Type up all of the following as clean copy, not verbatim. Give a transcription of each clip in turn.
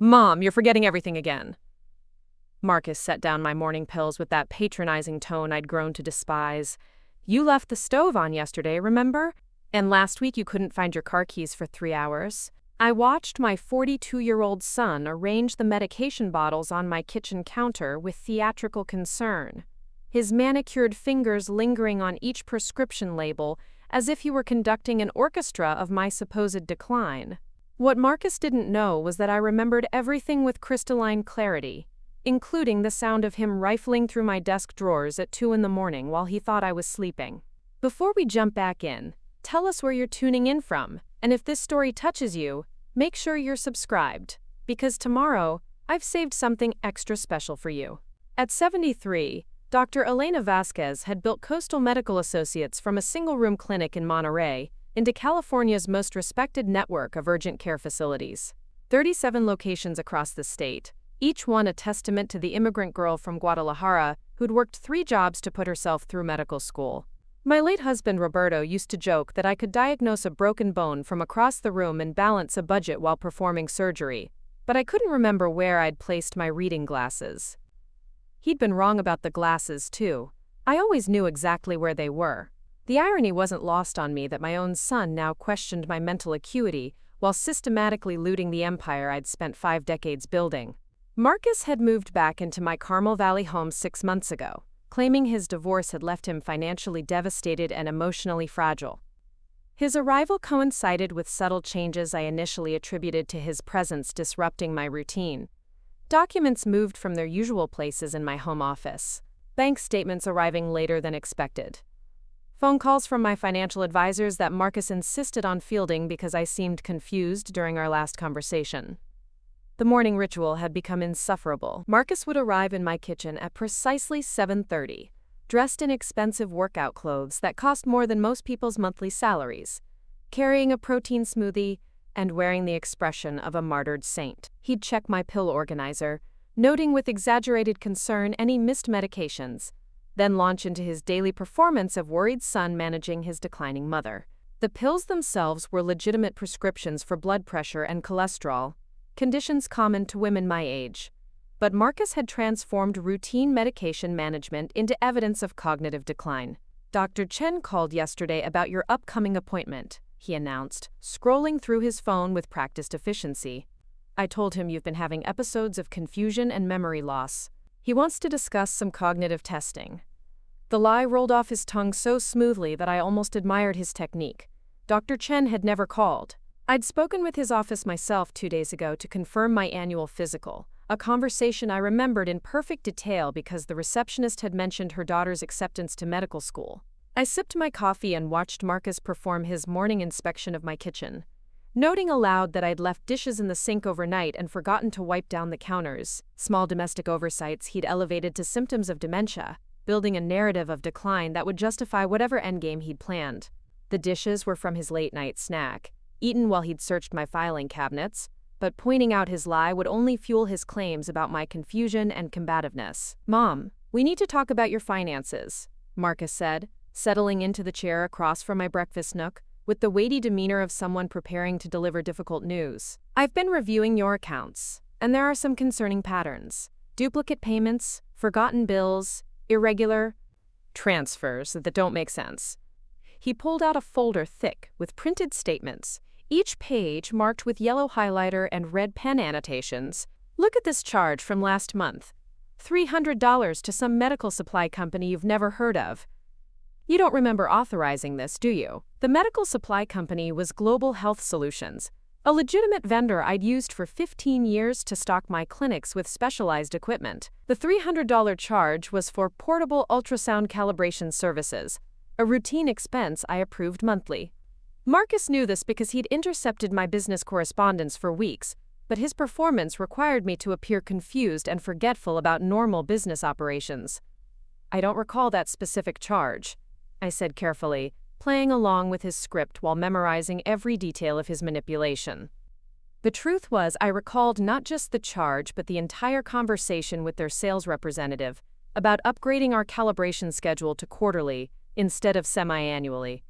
Mom, you're forgetting everything again. Marcus set down my morning pills with that patronizing tone I'd grown to despise. You left the stove on yesterday, remember? And last week you couldn't find your car keys for 3 hours. I watched my 42-year-old son arrange the medication bottles on my kitchen counter with theatrical concern, his manicured fingers lingering on each prescription label as if he were conducting an orchestra of my supposed decline. What Marcus didn't know was that I remembered everything with crystalline clarity, including the sound of him rifling through my desk drawers at 2 a.m. while he thought I was sleeping. Before we jump back in, tell us where you're tuning in from, and if this story touches you, make sure you're subscribed, because tomorrow, I've saved something extra special for you. At 73, Dr. Elena Vasquez had built Coastal Medical Associates from a single-room clinic in Monterey into California's most respected network of urgent care facilities. 37 locations across the state, each one a testament to the immigrant girl from Guadalajara who'd worked 3 jobs to put herself through medical school. My late husband Roberto used to joke that I could diagnose a broken bone from across the room and balance a budget while performing surgery, but I couldn't remember where I'd placed my reading glasses. He'd been wrong about the glasses, too. I always knew exactly where they were. The irony wasn't lost on me that my own son now questioned my mental acuity while systematically looting the empire I'd spent 5 decades building. Marcus had moved back into my Carmel Valley home 6 months ago, claiming his divorce had left him financially devastated and emotionally fragile. His arrival coincided with subtle changes I initially attributed to his presence disrupting my routine. Documents moved from their usual places in my home office, bank statements arriving later than expected. Phone calls from my financial advisors that Marcus insisted on fielding because I seemed confused during our last conversation. The morning ritual had become insufferable. Marcus would arrive in my kitchen at precisely 7:30, dressed in expensive workout clothes that cost more than most people's monthly salaries, carrying a protein smoothie, and wearing the expression of a martyred saint. He'd check my pill organizer, noting with exaggerated concern any missed medications, then launch into his daily performance of worried son managing his declining mother. The pills themselves were legitimate prescriptions for blood pressure and cholesterol, conditions common to women my age. But Marcus had transformed routine medication management into evidence of cognitive decline. Dr. Chen called yesterday about your upcoming appointment, he announced, scrolling through his phone with practiced efficiency. I told him you've been having episodes of confusion and memory loss. He wants to discuss some cognitive testing. The lie rolled off his tongue so smoothly that I almost admired his technique. Dr. Chen had never called. I'd spoken with his office myself 2 days ago to confirm my annual physical, a conversation I remembered in perfect detail because the receptionist had mentioned her daughter's acceptance to medical school. I sipped my coffee and watched Marcus perform his morning inspection of my kitchen, noting aloud that I'd left dishes in the sink overnight and forgotten to wipe down the counters. Small domestic oversights he'd elevated to symptoms of dementia, building a narrative of decline that would justify whatever endgame he'd planned. The dishes were from his late-night snack, eaten while he'd searched my filing cabinets, but pointing out his lie would only fuel his claims about my confusion and combativeness. Mom, we need to talk about your finances, Marcus said, settling into the chair across from my breakfast nook, with the weighty demeanor of someone preparing to deliver difficult news. I've been reviewing your accounts, and there are some concerning patterns. Duplicate payments, forgotten bills, irregular transfers that don't make sense. He pulled out a folder thick with printed statements, each page marked with yellow highlighter and red pen annotations. Look at this charge from last month. $300 to some medical supply company you've never heard of. You don't remember authorizing this, do you? The medical supply company was Global Health Solutions, a legitimate vendor I'd used for 15 years to stock my clinics with specialized equipment. The $300 charge was for portable ultrasound calibration services, a routine expense I approved monthly. Marcus knew this because he'd intercepted my business correspondence for weeks, but his performance required me to appear confused and forgetful about normal business operations. I don't recall that specific charge, I said carefully, playing along with his script while memorizing every detail of his manipulation. The truth was, I recalled not just the charge but the entire conversation with their sales representative about upgrading our calibration schedule to quarterly instead of semi-annually.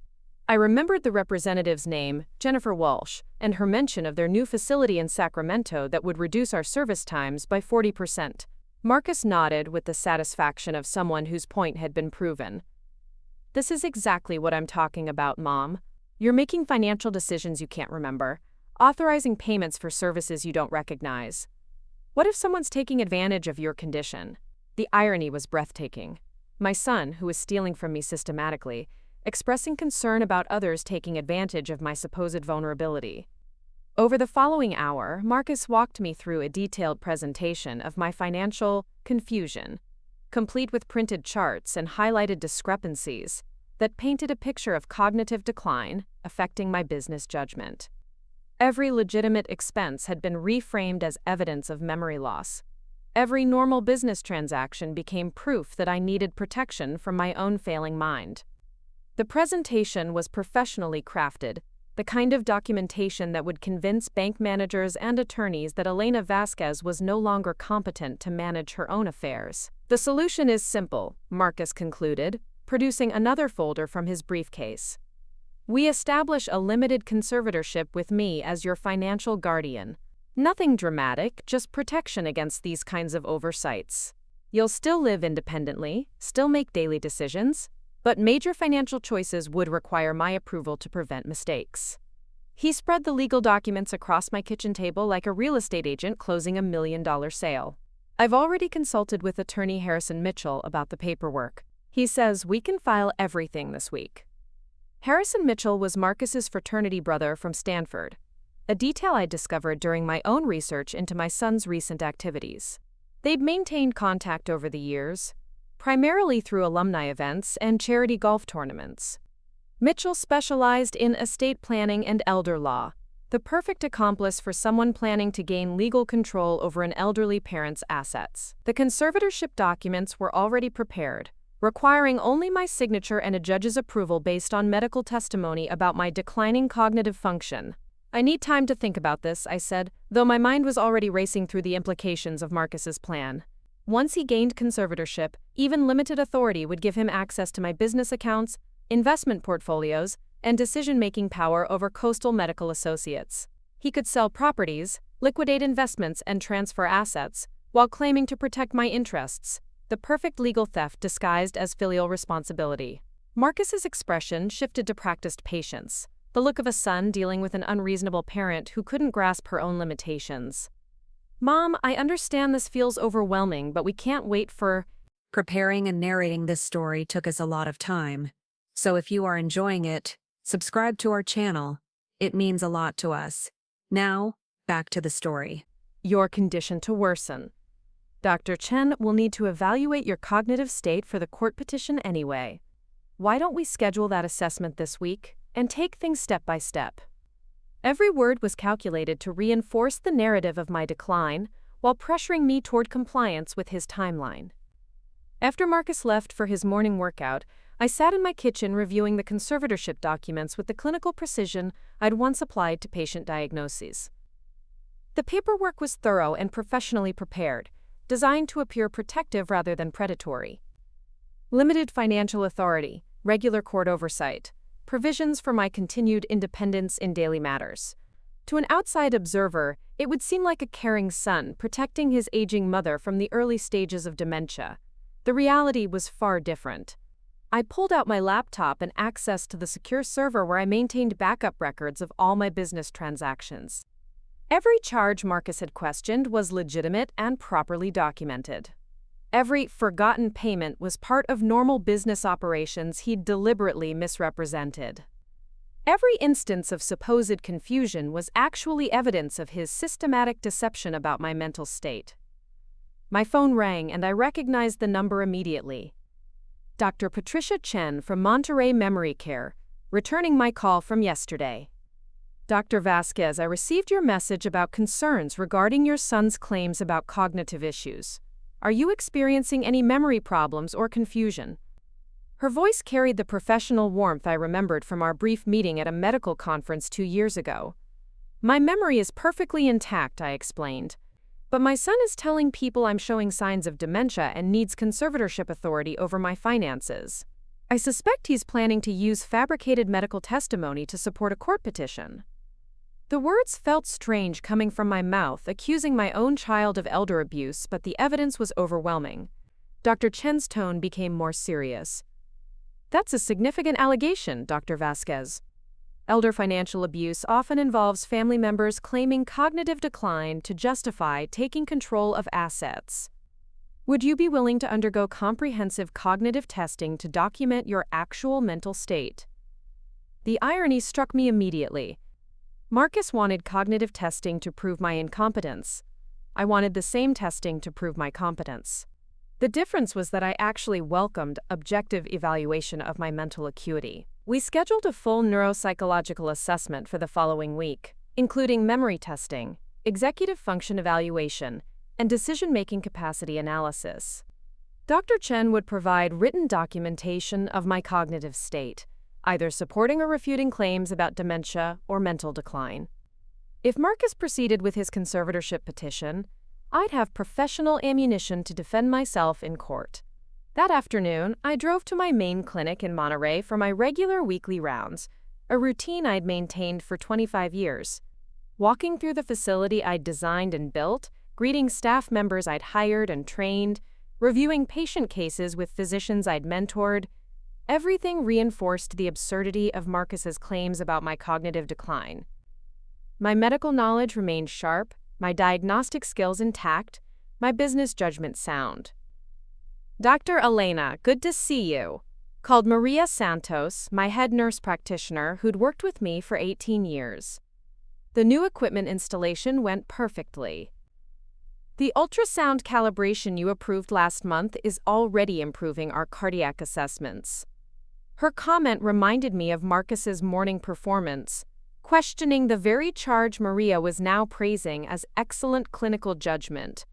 I remembered the representative's name, Jennifer Walsh, and her mention of their new facility in Sacramento that would reduce our service times by 40%. Marcus nodded with the satisfaction of someone whose point had been proven. This is exactly what I'm talking about, Mom. You're making financial decisions you can't remember, authorizing payments for services you don't recognize. What if someone's taking advantage of your condition? The irony was breathtaking. My son, who was stealing from me systematically, expressing concern about others taking advantage of my supposed vulnerability. Over the following hour, Marcus walked me through a detailed presentation of my financial confusion, complete with printed charts and highlighted discrepancies that painted a picture of cognitive decline affecting my business judgment. Every legitimate expense had been reframed as evidence of memory loss. Every normal business transaction became proof that I needed protection from my own failing mind. The presentation was professionally crafted, the kind of documentation that would convince bank managers and attorneys that Elena Vasquez was no longer competent to manage her own affairs. The solution is simple, Marcus concluded, producing another folder from his briefcase. We establish a limited conservatorship with me as your financial guardian. Nothing dramatic, just protection against these kinds of oversights. You'll still live independently, still make daily decisions, but major financial choices would require my approval to prevent mistakes. He spread the legal documents across my kitchen table like a real estate agent closing $1 million sale. I've already consulted with attorney Harrison Mitchell about the paperwork. He says we can file everything this week. Harrison Mitchell was Marcus's fraternity brother from Stanford, a detail I discovered during my own research into my son's recent activities. They'd maintained contact over the years, primarily through alumni events and charity golf tournaments. Mitchell specialized in estate planning and elder law, the perfect accomplice for someone planning to gain legal control over an elderly parent's assets. The conservatorship documents were already prepared, requiring only my signature and a judge's approval based on medical testimony about my declining cognitive function. I need time to think about this, I said, though my mind was already racing through the implications of Marcus's plan. Once he gained conservatorship, even limited authority would give him access to my business accounts, investment portfolios, and decision-making power over Coastal Medical Associates. He could sell properties, liquidate investments, and transfer assets, while claiming to protect my interests, the perfect legal theft disguised as filial responsibility. Marcus's expression shifted to practiced patience, the look of a son dealing with an unreasonable parent who couldn't grasp her own limitations. Mom, I understand this feels overwhelming, but we can't wait for... Preparing and narrating this story took us a lot of time. So if you are enjoying it, subscribe to our channel. It means a lot to us. Now, back to the story. Your condition to worsen. Dr. Chen will need to evaluate your cognitive state for the court petition anyway. Why don't we schedule that assessment this week and take things step by step? Every word was calculated to reinforce the narrative of my decline while pressuring me toward compliance with his timeline. After Marcus left for his morning workout, I sat in my kitchen reviewing the conservatorship documents with the clinical precision I'd once applied to patient diagnoses. The paperwork was thorough and professionally prepared, designed to appear protective rather than predatory. Limited financial authority, regular court oversight, provisions for my continued independence in daily matters. To an outside observer, it would seem like a caring son protecting his aging mother from the early stages of dementia. The reality was far different. I pulled out my laptop and accessed to the secure server where I maintained backup records of all my business transactions. Every charge Marcus had questioned was legitimate and properly documented. Every forgotten payment was part of normal business operations he'd deliberately misrepresented. Every instance of supposed confusion was actually evidence of his systematic deception about my mental state. My phone rang and I recognized the number immediately. Dr. Patricia Chen from Monterey Memory Care, returning my call from yesterday. Dr. Vasquez, I received your message about concerns regarding your son's claims about cognitive issues. Are you experiencing any memory problems or confusion? Her voice carried the professional warmth I remembered from our brief meeting at a medical conference 2 years ago. My memory is perfectly intact, I explained. But my son is telling people I'm showing signs of dementia and needs conservatorship authority over my finances. I suspect he's planning to use fabricated medical testimony to support a court petition. The words felt strange coming from my mouth, accusing my own child of elder abuse, but the evidence was overwhelming. Dr. Chen's tone became more serious. That's a significant allegation, Dr. Vasquez. Elder financial abuse often involves family members claiming cognitive decline to justify taking control of assets. Would you be willing to undergo comprehensive cognitive testing to document your actual mental state? The irony struck me immediately. Marcus wanted cognitive testing to prove my incompetence. I wanted the same testing to prove my competence. The difference was that I actually welcomed objective evaluation of my mental acuity. We scheduled a full neuropsychological assessment for the following week, including memory testing, executive function evaluation, and decision-making capacity analysis. Dr. Chen would provide written documentation of my cognitive state, either supporting or refuting claims about dementia or mental decline. If Marcus proceeded with his conservatorship petition, I'd have professional ammunition to defend myself in court. That afternoon, I drove to my main clinic in Monterey for my regular weekly rounds, a routine I'd maintained for 25 years. Walking through the facility I'd designed and built, greeting staff members I'd hired and trained, reviewing patient cases with physicians I'd mentored, everything reinforced the absurdity of Marcus's claims about my cognitive decline. My medical knowledge remained sharp, my diagnostic skills intact, my business judgment sound. Dr. Elena, good to see you, called Maria Santos, my head nurse practitioner who'd worked with me for 18 years. The new equipment installation went perfectly. The ultrasound calibration you approved last month is already improving our cardiac assessments. Her comment reminded me of Marcus's morning performance, questioning the very charge Maria was now praising as excellent clinical judgment.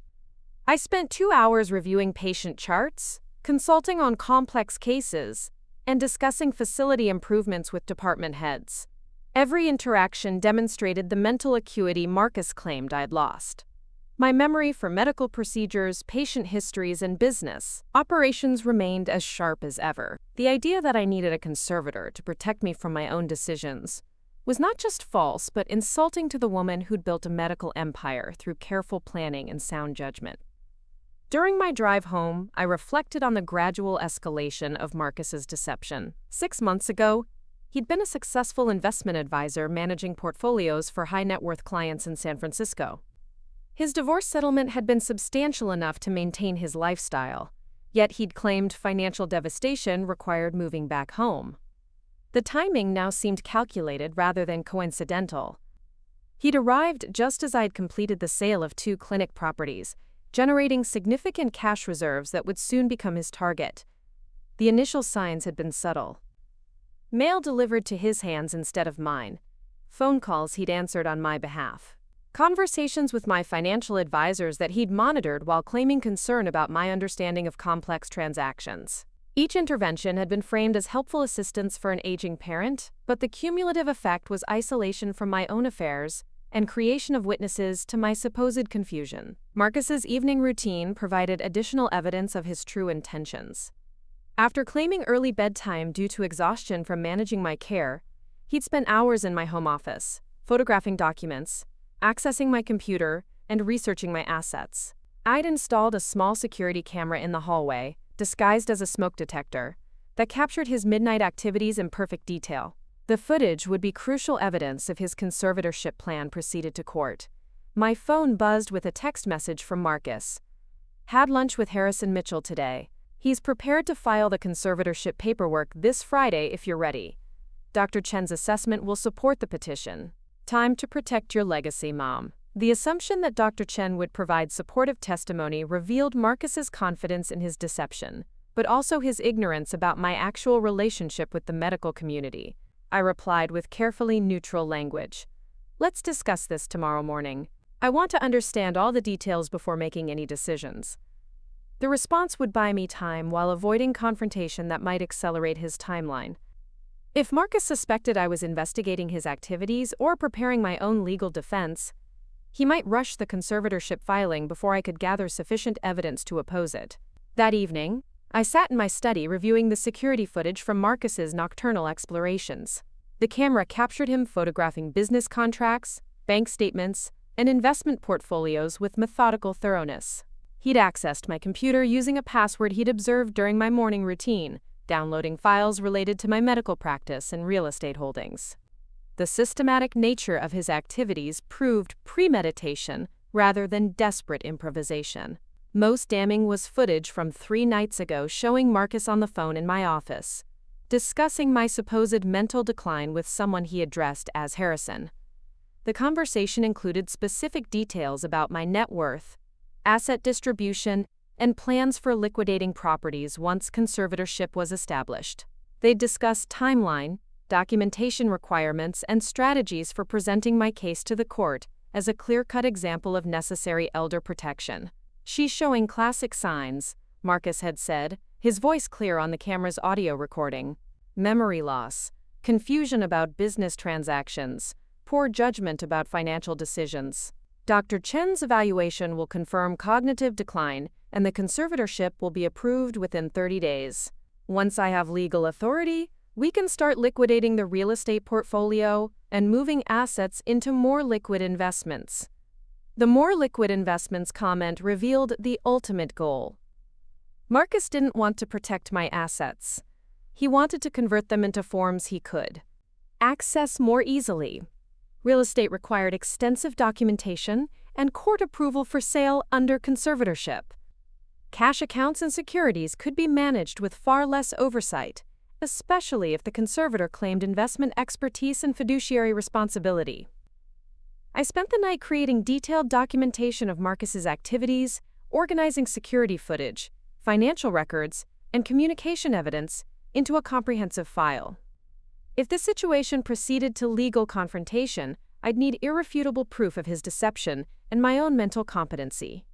I spent 2 hours reviewing patient charts, consulting on complex cases, and discussing facility improvements with department heads. Every interaction demonstrated the mental acuity Marcus claimed I'd lost. My memory for medical procedures, patient histories, and business operations remained as sharp as ever. The idea that I needed a conservator to protect me from my own decisions was not just false, but insulting to the woman who'd built a medical empire through careful planning and sound judgment. During my drive home, I reflected on the gradual escalation of Marcus's deception. 6 months ago, he'd been a successful investment advisor managing portfolios for high-net-worth clients in San Francisco. His divorce settlement had been substantial enough to maintain his lifestyle, yet he'd claimed financial devastation required moving back home. The timing now seemed calculated rather than coincidental. He'd arrived just as I'd completed the sale of 2 clinic properties, generating significant cash reserves that would soon become his target. The initial signs had been subtle. Mail delivered to his hands instead of mine. Phone calls he'd answered on my behalf. Conversations with my financial advisors that he'd monitored while claiming concern about my understanding of complex transactions. Each intervention had been framed as helpful assistance for an aging parent, but the cumulative effect was isolation from my own affairs and creation of witnesses to my supposed confusion. Marcus's evening routine provided additional evidence of his true intentions. After claiming early bedtime due to exhaustion from managing my care, he'd spent hours in my home office, photographing documents, accessing my computer, and researching my assets. I'd installed a small security camera in the hallway, disguised as a smoke detector, that captured his midnight activities in perfect detail. The footage would be crucial evidence if his conservatorship plan proceeded to court. My phone buzzed with a text message from Marcus. Had lunch with Harrison Mitchell today. He's prepared to file the conservatorship paperwork this Friday if you're ready. Dr. Chen's assessment will support the petition. Time to protect your legacy, Mom. The assumption that Dr. Chen would provide supportive testimony revealed Marcus's confidence in his deception, but also his ignorance about my actual relationship with the medical community. I replied with carefully neutral language. Let's discuss this tomorrow morning. I want to understand all the details before making any decisions. The response would buy me time while avoiding confrontation that might accelerate his timeline. If Marcus suspected I was investigating his activities or preparing my own legal defense, he might rush the conservatorship filing before I could gather sufficient evidence to oppose it. That evening, I sat in my study reviewing the security footage from Marcus's nocturnal explorations. The camera captured him photographing business contracts, bank statements, and investment portfolios with methodical thoroughness. He'd accessed my computer using a password he'd observed during my morning routine, downloading files related to my medical practice and real estate holdings. The systematic nature of his activities proved premeditation rather than desperate improvisation. Most damning was footage from 3 nights ago showing Marcus on the phone in my office, discussing my supposed mental decline with someone he addressed as Harrison. The conversation included specific details about my net worth, asset distribution, and plans for liquidating properties once conservatorship was established. They discussed timeline, documentation requirements, and strategies for presenting my case to the court as a clear-cut example of necessary elder protection. "She's showing classic signs," Marcus had said, his voice clear on the camera's audio recording. "Memory loss, confusion about business transactions, poor judgment about financial decisions. Dr. Chen's evaluation will confirm cognitive decline, and the conservatorship will be approved within 30 days. Once I have legal authority, we can start liquidating the real estate portfolio and moving assets into more liquid investments." The more liquid investments comment revealed the ultimate goal. Marcus didn't want to protect my assets. He wanted to convert them into forms he could access more easily. Real estate required extensive documentation and court approval for sale under conservatorship. Cash accounts and securities could be managed with far less oversight, especially if the conservator claimed investment expertise and fiduciary responsibility. I spent the night creating detailed documentation of Marcus's activities, organizing security footage, financial records, and communication evidence into a comprehensive file. If the situation proceeded to legal confrontation, I'd need irrefutable proof of his deception and my own mental competency.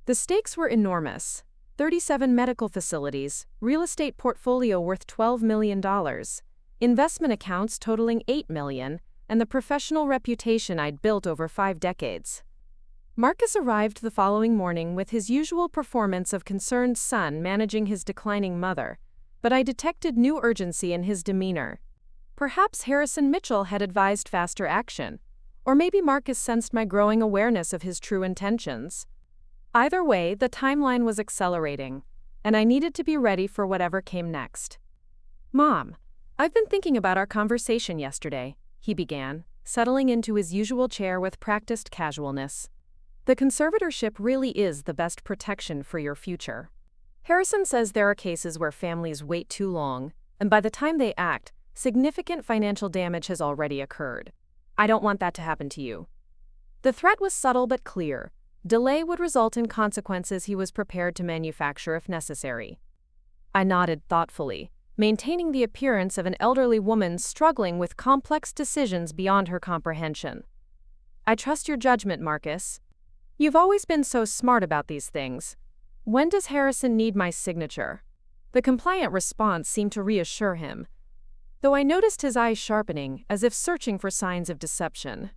The stakes were enormous: 37 medical facilities, real estate portfolio worth $12 million, investment accounts totaling $8 million, and the professional reputation I'd built over 5 decades. Marcus arrived the following morning with his usual performance of concerned son managing his declining mother, but I detected new urgency in his demeanor. Perhaps Harrison Mitchell had advised faster action, or maybe Marcus sensed my growing awareness of his true intentions. Either way, the timeline was accelerating, and I needed to be ready for whatever came next. "Mom, I've been thinking about our conversation yesterday," he began, settling into his usual chair with practiced casualness. "The conservatorship really is the best protection for your future. Harrison says there are cases where families wait too long, and by the time they act, significant financial damage has already occurred. I don't want that to happen to you." The threat was subtle but clear. Delay would result in consequences he was prepared to manufacture if necessary. I nodded thoughtfully, maintaining the appearance of an elderly woman struggling with complex decisions beyond her comprehension. "I trust your judgment, Marcus. You've always been so smart about these things. When does Harrison need my signature?" The compliant response seemed to reassure him, though I noticed his eyes sharpening, as if searching for signs of deception.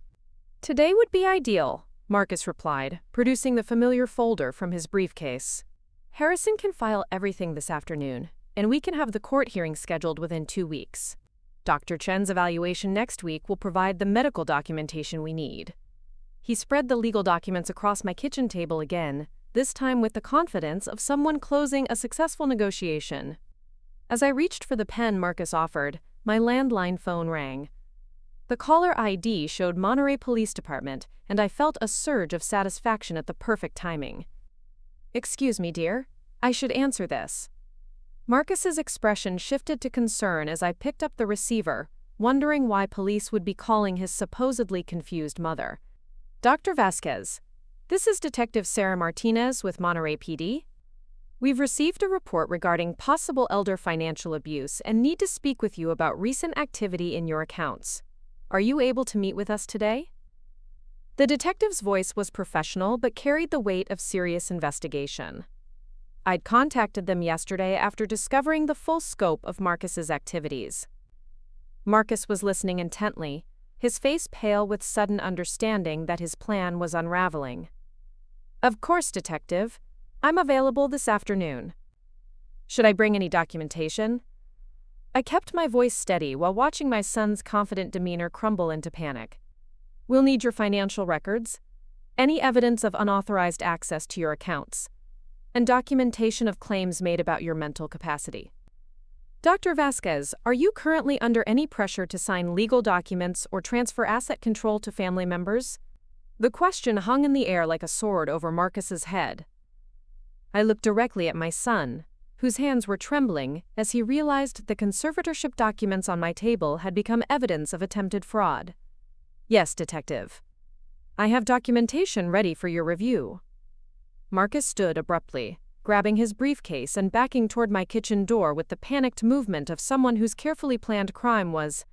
"Today would be ideal," Marcus replied, producing the familiar folder from his briefcase. "Harrison can file everything this afternoon, and we can have the court hearing scheduled within 2 weeks. Dr. Chen's evaluation next week will provide the medical documentation we need." He spread the legal documents across my kitchen table again, this time with the confidence of someone closing a successful negotiation. As I reached for the pen Marcus offered, my landline phone rang. The caller ID showed Monterey Police Department, and I felt a surge of satisfaction at the perfect timing. "Excuse me, dear. I should answer this." Marcus's expression shifted to concern as I picked up the receiver, wondering why police would be calling his supposedly confused mother. "Dr. Vasquez, this is Detective Sarah Martinez with Monterey PD. We've received a report regarding possible elder financial abuse and need to speak with you about recent activity in your accounts. Are you able to meet with us today?" The detective's voice was professional but carried the weight of serious investigation. I'd contacted them yesterday after discovering the full scope of Marcus's activities. Marcus was listening intently, his face pale with sudden understanding that his plan was unraveling. "Of course, Detective. I'm available this afternoon." Should I bring any documentation? I kept my voice steady while watching my son's confident demeanor crumble into panic. We'll need your financial records, any evidence of unauthorized access to your accounts, and documentation of claims made about your mental capacity. Dr. Vasquez, are you currently under any pressure to sign legal documents or transfer asset control to family members? The question hung in the air like a sword over Marcus's head. I looked directly at my son, whose hands were trembling as he realized the conservatorship documents on my table had become evidence of attempted fraud. Yes, Detective. I have documentation ready for your review. Marcus stood abruptly, grabbing his briefcase and backing toward my kitchen door with the panicked movement of someone whose carefully planned crime was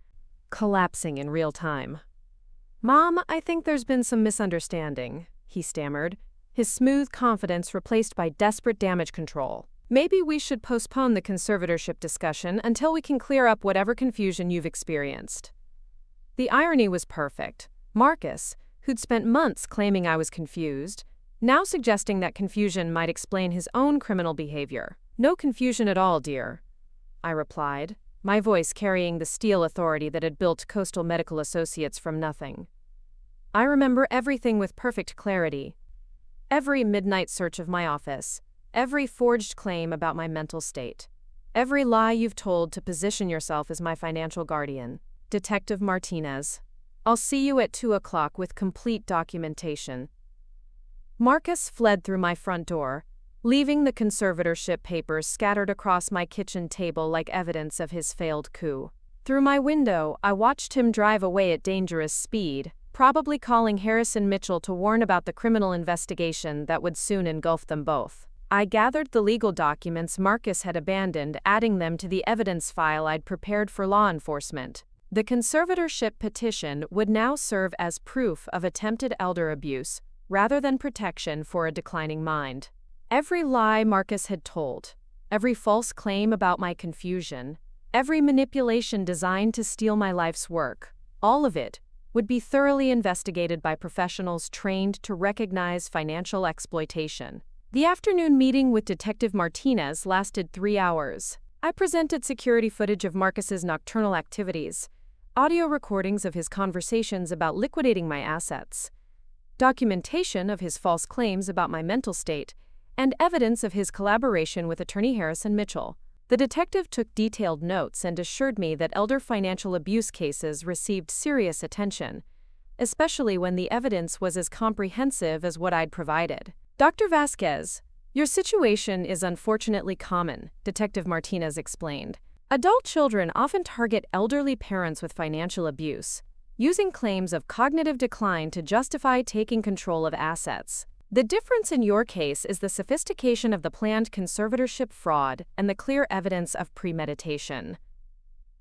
collapsing in real time. Mom, I think there's been some misunderstanding, he stammered, his smooth confidence replaced by desperate damage control. Maybe we should postpone the conservatorship discussion until we can clear up whatever confusion you've experienced. The irony was perfect. Marcus, who'd spent months claiming I was confused, now suggesting that confusion might explain his own criminal behavior. No confusion at all, dear, I replied, my voice carrying the steel authority that had built Coastal Medical Associates from nothing. I remember everything with perfect clarity. Every midnight search of my office, every forged claim about my mental state, every lie you've told to position yourself as my financial guardian. Detective Martinez, I'll see you at 2 o'clock with complete documentation. Marcus fled through my front door, leaving the conservatorship papers scattered across my kitchen table like evidence of his failed coup. Through my window, I watched him drive away at dangerous speed, probably calling Harrison Mitchell to warn about the criminal investigation that would soon engulf them both. I gathered the legal documents Marcus had abandoned, adding them to the evidence file I'd prepared for law enforcement. The conservatorship petition would now serve as proof of attempted elder abuse, rather than protection for a declining mind. Every lie Marcus had told, every false claim about my confusion, every manipulation designed to steal my life's work, all of it would be thoroughly investigated by professionals trained to recognize financial exploitation. The afternoon meeting with Detective Martinez lasted 3 hours. I presented security footage of Marcus's nocturnal activities, audio recordings of his conversations about liquidating my assets, documentation of his false claims about my mental state, and evidence of his collaboration with attorney Harrison Mitchell. The detective took detailed notes and assured me that elder financial abuse cases received serious attention, especially when the evidence was as comprehensive as what I'd provided. Dr. Vasquez, your situation is unfortunately common, Detective Martinez explained. Adult children often target elderly parents with financial abuse, using claims of cognitive decline to justify taking control of assets. The difference in your case is the sophistication of the planned conservatorship fraud and the clear evidence of premeditation.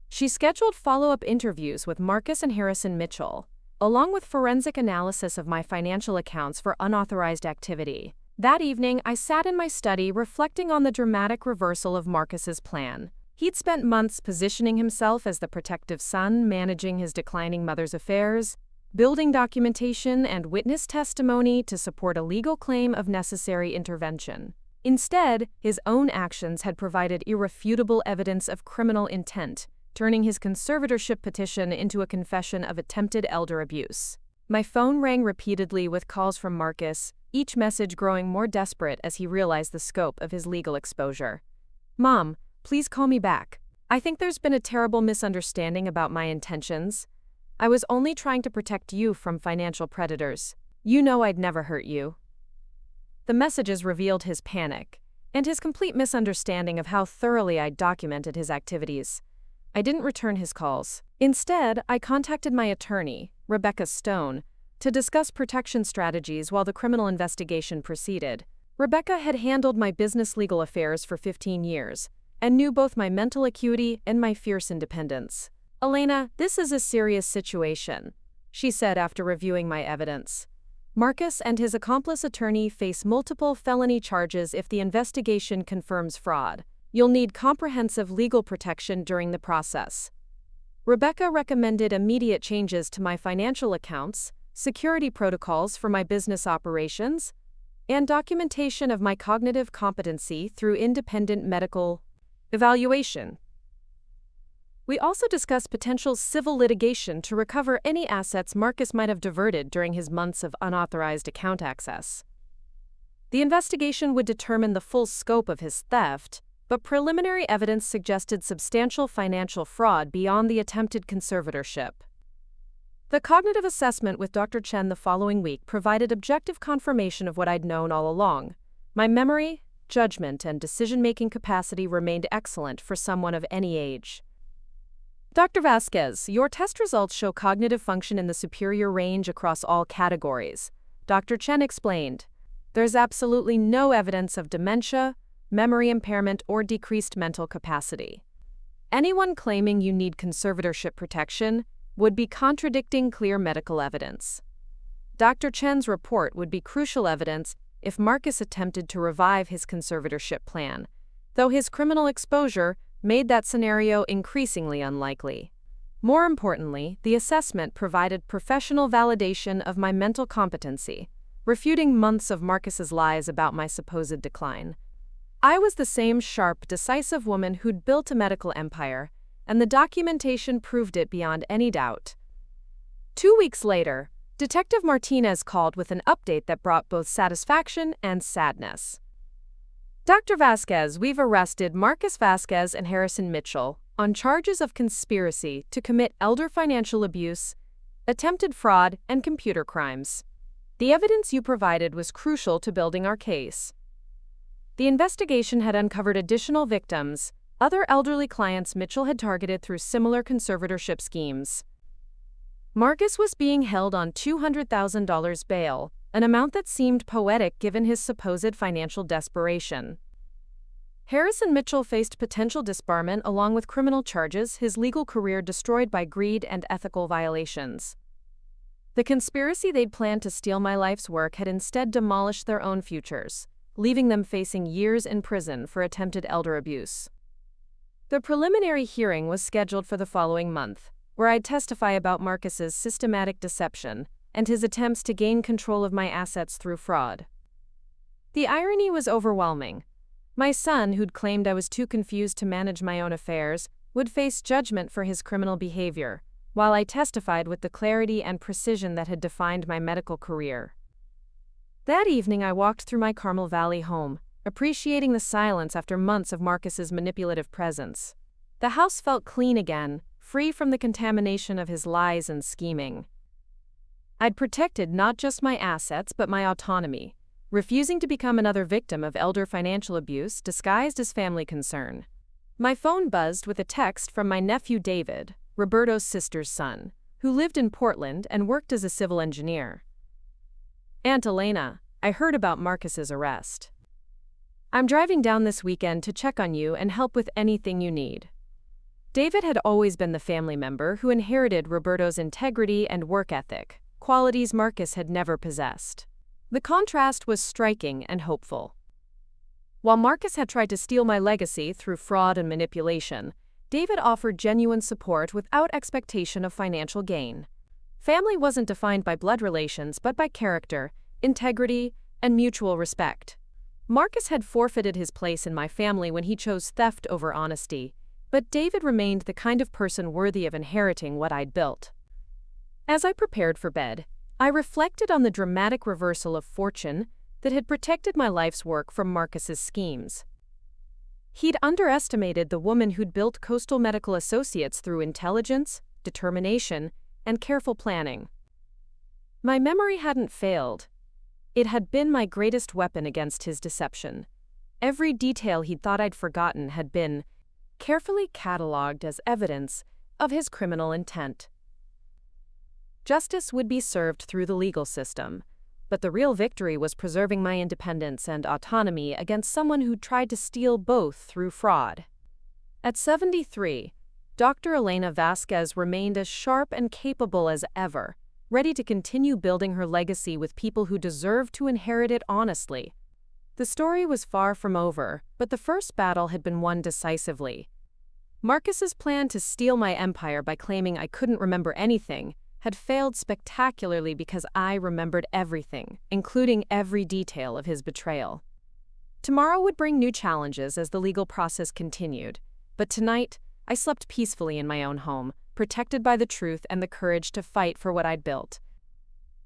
She scheduled follow-up interviews with Marcus and Harrison Mitchell, along with forensic analysis of my financial accounts for unauthorized activity. That evening, I sat in my study reflecting on the dramatic reversal of Marcus's plan. He'd spent months positioning himself as the protective son, managing his declining mother's affairs, building documentation and witness testimony to support a legal claim of necessary intervention. Instead, his own actions had provided irrefutable evidence of criminal intent, turning his conservatorship petition into a confession of attempted elder abuse. My phone rang repeatedly with calls from Marcus, each message growing more desperate as he realized the scope of his legal exposure. Mom, please call me back. I think there's been a terrible misunderstanding about my intentions. I was only trying to protect you from financial predators. You know I'd never hurt you. The messages revealed his panic and his complete misunderstanding of how thoroughly I'd documented his activities. I didn't return his calls. Instead, I contacted my attorney, Rebecca Stone, to discuss protection strategies while the criminal investigation proceeded. Rebecca had handled my business legal affairs for 15 years and knew both my mental acuity and my fierce independence. Elena, this is a serious situation, she said after reviewing my evidence. Marcus and his accomplice attorney face multiple felony charges if the investigation confirms fraud. You'll need comprehensive legal protection during the process. Rebecca recommended immediate changes to my financial accounts, security protocols for my business operations, and documentation of my cognitive competency through independent medical Evaluation. We also discussed potential civil litigation to recover any assets Marcus might have diverted during his months of unauthorized account access. The investigation would determine the full scope of his theft, but preliminary evidence suggested substantial financial fraud beyond the attempted conservatorship. The cognitive assessment with Dr. Chen the following week provided objective confirmation of what I'd known all along. My memory, judgment, and decision-making capacity remained excellent for someone of any age. Dr. Vasquez, your test results show cognitive function in the superior range across all categories. Dr. Chen explained, there's absolutely no evidence of dementia, memory impairment, or decreased mental capacity. Anyone claiming you need conservatorship protection would be contradicting clear medical evidence. Dr. Chen's report would be crucial evidence if Marcus attempted to revive his conservatorship plan, though his criminal exposure made that scenario increasingly unlikely. More importantly, the assessment provided professional validation of my mental competency, refuting months of Marcus's lies about my supposed decline. I was the same sharp, decisive woman who'd built a medical empire, and the documentation proved it beyond any doubt. 2 weeks later, Detective Martinez called with an update that brought both satisfaction and sadness. Dr. Vasquez, we've arrested Marcus Vasquez and Harrison Mitchell on charges of conspiracy to commit elder financial abuse, attempted fraud, and computer crimes. The evidence you provided was crucial to building our case. The investigation had uncovered additional victims, other elderly clients Mitchell had targeted through similar conservatorship schemes. Marcus was being held on $200,000 bail, an amount that seemed poetic given his supposed financial desperation. Harrison Mitchell faced potential disbarment along with criminal charges, his legal career destroyed by greed and ethical violations. The conspiracy they'd planned to steal my life's work had instead demolished their own futures, leaving them facing years in prison for attempted elder abuse. The preliminary hearing was scheduled for the following month, where I'd testify about Marcus's systematic deception and his attempts to gain control of my assets through fraud. The irony was overwhelming. My son, who'd claimed I was too confused to manage my own affairs, would face judgment for his criminal behavior, while I testified with the clarity and precision that had defined my medical career. That evening I walked through my Carmel Valley home, appreciating the silence after months of Marcus's manipulative presence. The house felt clean again, free from the contamination of his lies and scheming. I'd protected not just my assets but my autonomy, refusing to become another victim of elder financial abuse disguised as family concern. My phone buzzed with a text from my nephew David, Roberto's sister's son, who lived in Portland and worked as a civil engineer. Aunt Elena, I heard about Marcus's arrest. I'm driving down this weekend to check on you and help with anything you need. David had always been the family member who inherited Roberto's integrity and work ethic, qualities Marcus had never possessed. The contrast was striking and hopeful. While Marcus had tried to steal my legacy through fraud and manipulation, David offered genuine support without expectation of financial gain. Family wasn't defined by blood relations but by character, integrity, and mutual respect. Marcus had forfeited his place in my family when he chose theft over honesty, but David remained the kind of person worthy of inheriting what I'd built. As I prepared for bed, I reflected on the dramatic reversal of fortune that had protected my life's work from Marcus's schemes. He'd underestimated the woman who'd built Coastal Medical Associates through intelligence, determination, and careful planning. My memory hadn't failed. It had been my greatest weapon against his deception. Every detail he'd thought I'd forgotten had been carefully catalogued as evidence of his criminal intent. Justice would be served through the legal system, but the real victory was preserving my independence and autonomy against someone who tried to steal both through fraud. At 73, Dr. Elena Vasquez remained as sharp and capable as ever, ready to continue building her legacy with people who deserved to inherit it honestly. The story was far from over, but the first battle had been won decisively. Marcus's plan to steal my empire by claiming I couldn't remember anything had failed spectacularly because I remembered everything, including every detail of his betrayal. Tomorrow would bring new challenges as the legal process continued, but tonight, I slept peacefully in my own home, protected by the truth and the courage to fight for what I'd built.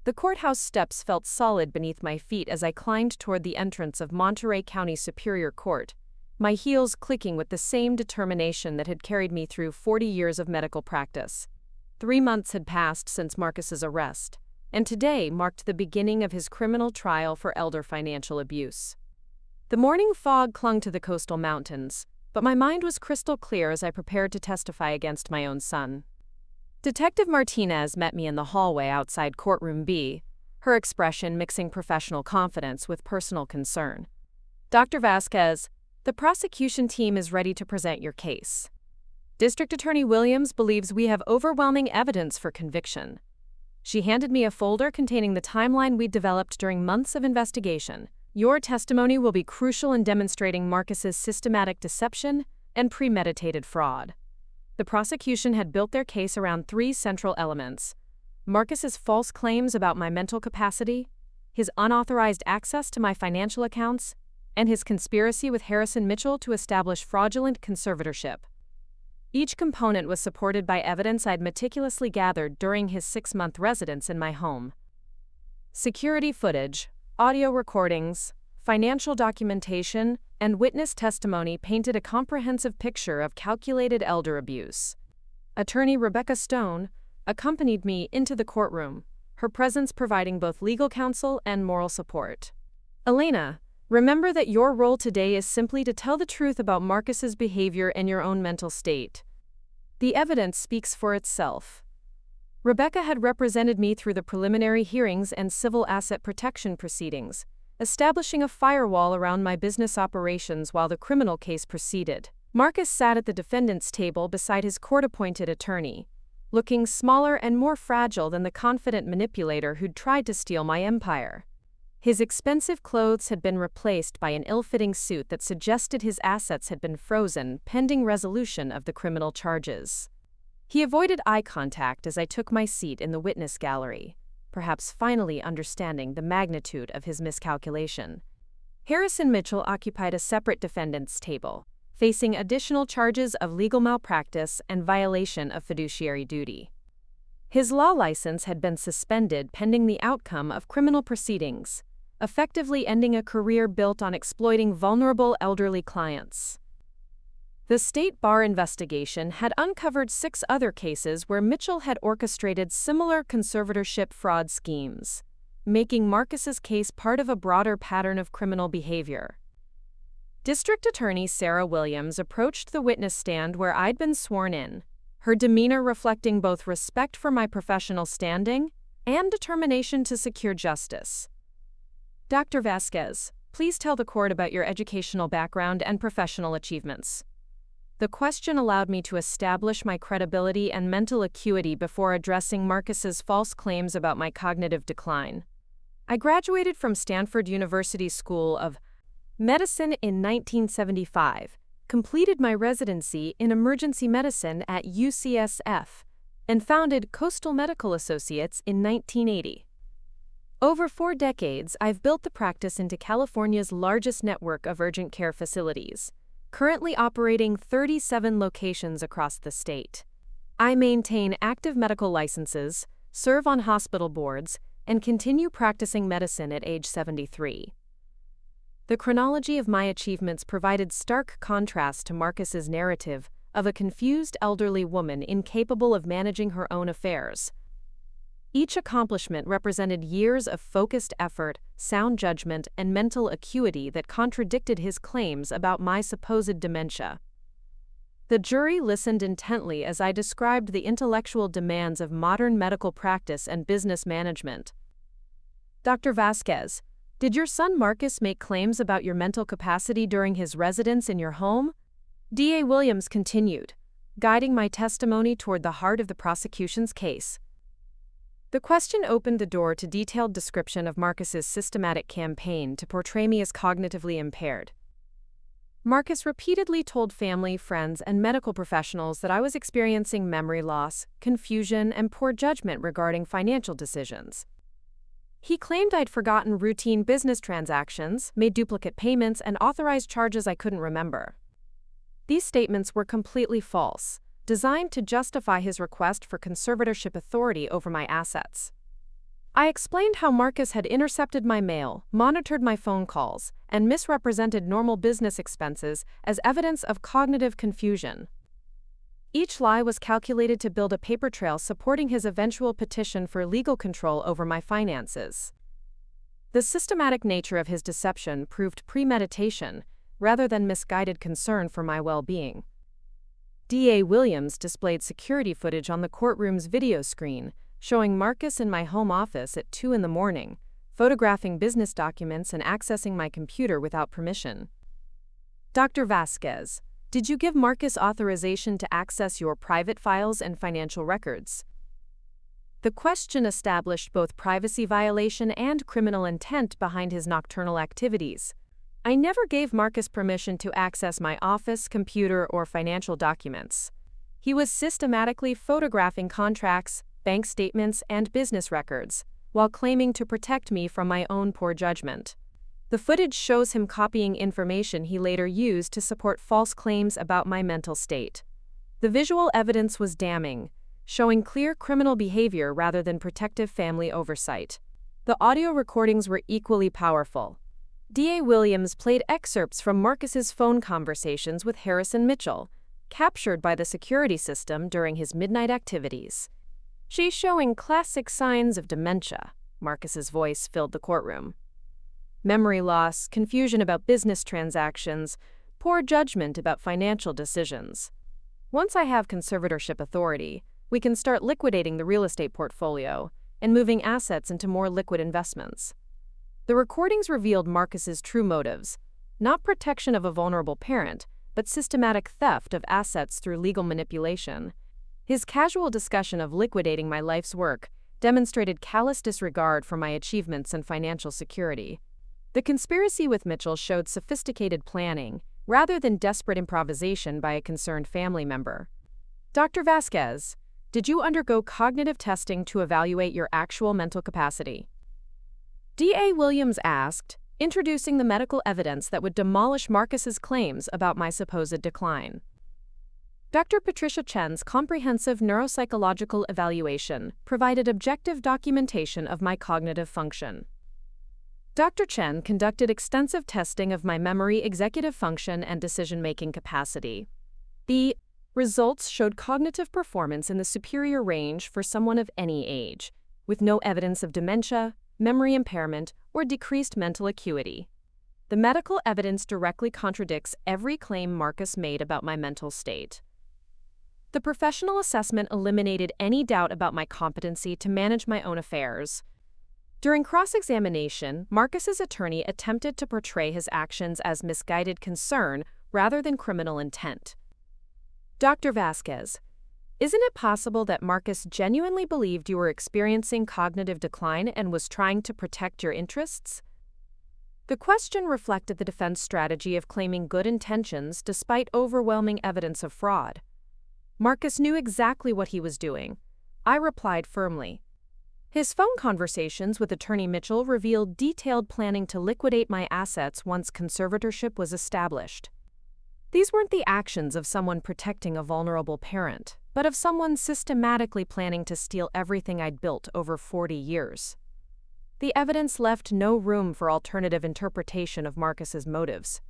The courthouse steps felt solid beneath my feet as I climbed toward the entrance of Monterey County Superior Court, my heels clicking with the same determination that had carried me through 40 years of medical practice. 3 months had passed since Marcus's arrest, and today marked the beginning of his criminal trial for elder financial abuse. The morning fog clung to the coastal mountains, but my mind was crystal clear as I prepared to testify against my own son. Detective Martinez met me in the hallway outside Courtroom B, her expression mixing professional confidence with personal concern. "Dr. Vasquez, the prosecution team is ready to present your case. District Attorney Williams believes we have overwhelming evidence for conviction." She handed me a folder containing the timeline we'd developed during months of investigation. "Your testimony will be crucial in demonstrating Marcus's systematic deception and premeditated fraud." The prosecution had built their case around 3 central elements: Marcus's false claims about my mental capacity, his unauthorized access to my financial accounts, and his conspiracy with Harrison Mitchell to establish fraudulent conservatorship. Each component was supported by evidence I'd meticulously gathered during his 6-month residence in my home. Security footage, audio recordings, financial documentation, and witness testimony painted a comprehensive picture of calculated elder abuse. Attorney Rebecca Stone accompanied me into the courtroom, her presence providing both legal counsel and moral support. "Elena, remember that your role today is simply to tell the truth about Marcus's behavior and your own mental state. The evidence speaks for itself." Rebecca had represented me through the preliminary hearings and civil asset protection proceedings, establishing a firewall around my business operations while the criminal case proceeded. Marcus sat at the defendant's table beside his court-appointed attorney, looking smaller and more fragile than the confident manipulator who'd tried to steal my empire. His expensive clothes had been replaced by an ill-fitting suit that suggested his assets had been frozen pending resolution of the criminal charges. He avoided eye contact as I took my seat in the witness gallery, perhaps finally understanding the magnitude of his miscalculation. Harrison Mitchell occupied a separate defendant's table, facing additional charges of legal malpractice and violation of fiduciary duty. His law license had been suspended pending the outcome of criminal proceedings, effectively ending a career built on exploiting vulnerable elderly clients. The state bar investigation had uncovered 6 other cases where Mitchell had orchestrated similar conservatorship fraud schemes, making Marcus's case part of a broader pattern of criminal behavior. District Attorney Sarah Williams approached the witness stand where I'd been sworn in, her demeanor reflecting both respect for my professional standing and determination to secure justice. "Dr. Vasquez, please tell the court about your educational background and professional achievements." The question allowed me to establish my credibility and mental acuity before addressing Marcus's false claims about my cognitive decline. I graduated from Stanford University School of Medicine in 1975, completed my residency in emergency medicine at UCSF, and founded Coastal Medical Associates in 1980. Over 4 decades, I've built the practice into California's largest network of urgent care facilities, currently operating 37 locations across the state. I maintain active medical licenses, serve on hospital boards, and continue practicing medicine at age 73. The chronology of my achievements provided stark contrast to Marcus's narrative of a confused elderly woman incapable of managing her own affairs. Each accomplishment represented years of focused effort, sound judgment, and mental acuity that contradicted his claims about my supposed dementia. The jury listened intently as I described the intellectual demands of modern medical practice and business management. "Dr. Vasquez, did your son Marcus make claims about your mental capacity during his residence in your home?" DA Williams continued, guiding my testimony toward the heart of the prosecution's case. The question opened the door to detailed description of Marcus's systematic campaign to portray me as cognitively impaired. Marcus repeatedly told family, friends, and medical professionals that I was experiencing memory loss, confusion, and poor judgment regarding financial decisions. He claimed I'd forgotten routine business transactions, made duplicate payments, and authorized charges I couldn't remember. These statements were completely false, designed to justify his request for conservatorship authority over my assets. I explained how Marcus had intercepted my mail, monitored my phone calls, and misrepresented normal business expenses as evidence of cognitive confusion. Each lie was calculated to build a paper trail supporting his eventual petition for legal control over my finances. The systematic nature of his deception proved premeditation, rather than misguided concern for my well-being. DA Williams displayed security footage on the courtroom's video screen, showing Marcus in my home office at 2 in the morning, photographing business documents and accessing my computer without permission. Dr. Vasquez, did you give Marcus authorization to access your private files and financial records? The question established both privacy violation and criminal intent behind his nocturnal activities. I never gave Marcus permission to access my office, computer, or financial documents. He was systematically photographing contracts, bank statements, and business records, while claiming to protect me from my own poor judgment. The footage shows him copying information he later used to support false claims about my mental state. The visual evidence was damning, showing clear criminal behavior rather than protective family oversight. The audio recordings were equally powerful. DA Williams played excerpts from Marcus's phone conversations with Harrison Mitchell, captured by the security system during his midnight activities. She's showing classic signs of dementia, Marcus's voice filled the courtroom. Memory loss, confusion about business transactions, poor judgment about financial decisions. Once I have conservatorship authority, we can start liquidating the real estate portfolio and moving assets into more liquid investments. The recordings revealed Marcus's true motives, not protection of a vulnerable parent, but systematic theft of assets through legal manipulation. His casual discussion of liquidating my life's work demonstrated callous disregard for my achievements and financial security. The conspiracy with Mitchell showed sophisticated planning, rather than desperate improvisation by a concerned family member. Dr. Vasquez, did you undergo cognitive testing to evaluate your actual mental capacity? DA Williams asked, introducing the medical evidence that would demolish Marcus's claims about my supposed decline. Dr. Patricia Chen's comprehensive neuropsychological evaluation provided objective documentation of my cognitive function. Dr. Chen conducted extensive testing of my memory, executive function, and decision-making capacity. The results showed cognitive performance in the superior range for someone of any age, with no evidence of dementia, memory impairment, or decreased mental acuity. The medical evidence directly contradicts every claim Marcus made about my mental state. The professional assessment eliminated any doubt about my competency to manage my own affairs. During cross-examination, Marcus's attorney attempted to portray his actions as misguided concern rather than criminal intent. Dr. Vasquez, isn't it possible that Marcus genuinely believed you were experiencing cognitive decline and was trying to protect your interests? The question reflected the defense strategy of claiming good intentions despite overwhelming evidence of fraud. Marcus knew exactly what he was doing. I replied firmly. His phone conversations with Attorney Mitchell revealed detailed planning to liquidate my assets once conservatorship was established. These weren't the actions of someone protecting a vulnerable parent, but of someone systematically planning to steal everything I'd built over 40 years. The evidence left no room for alternative interpretation of Marcus's motives.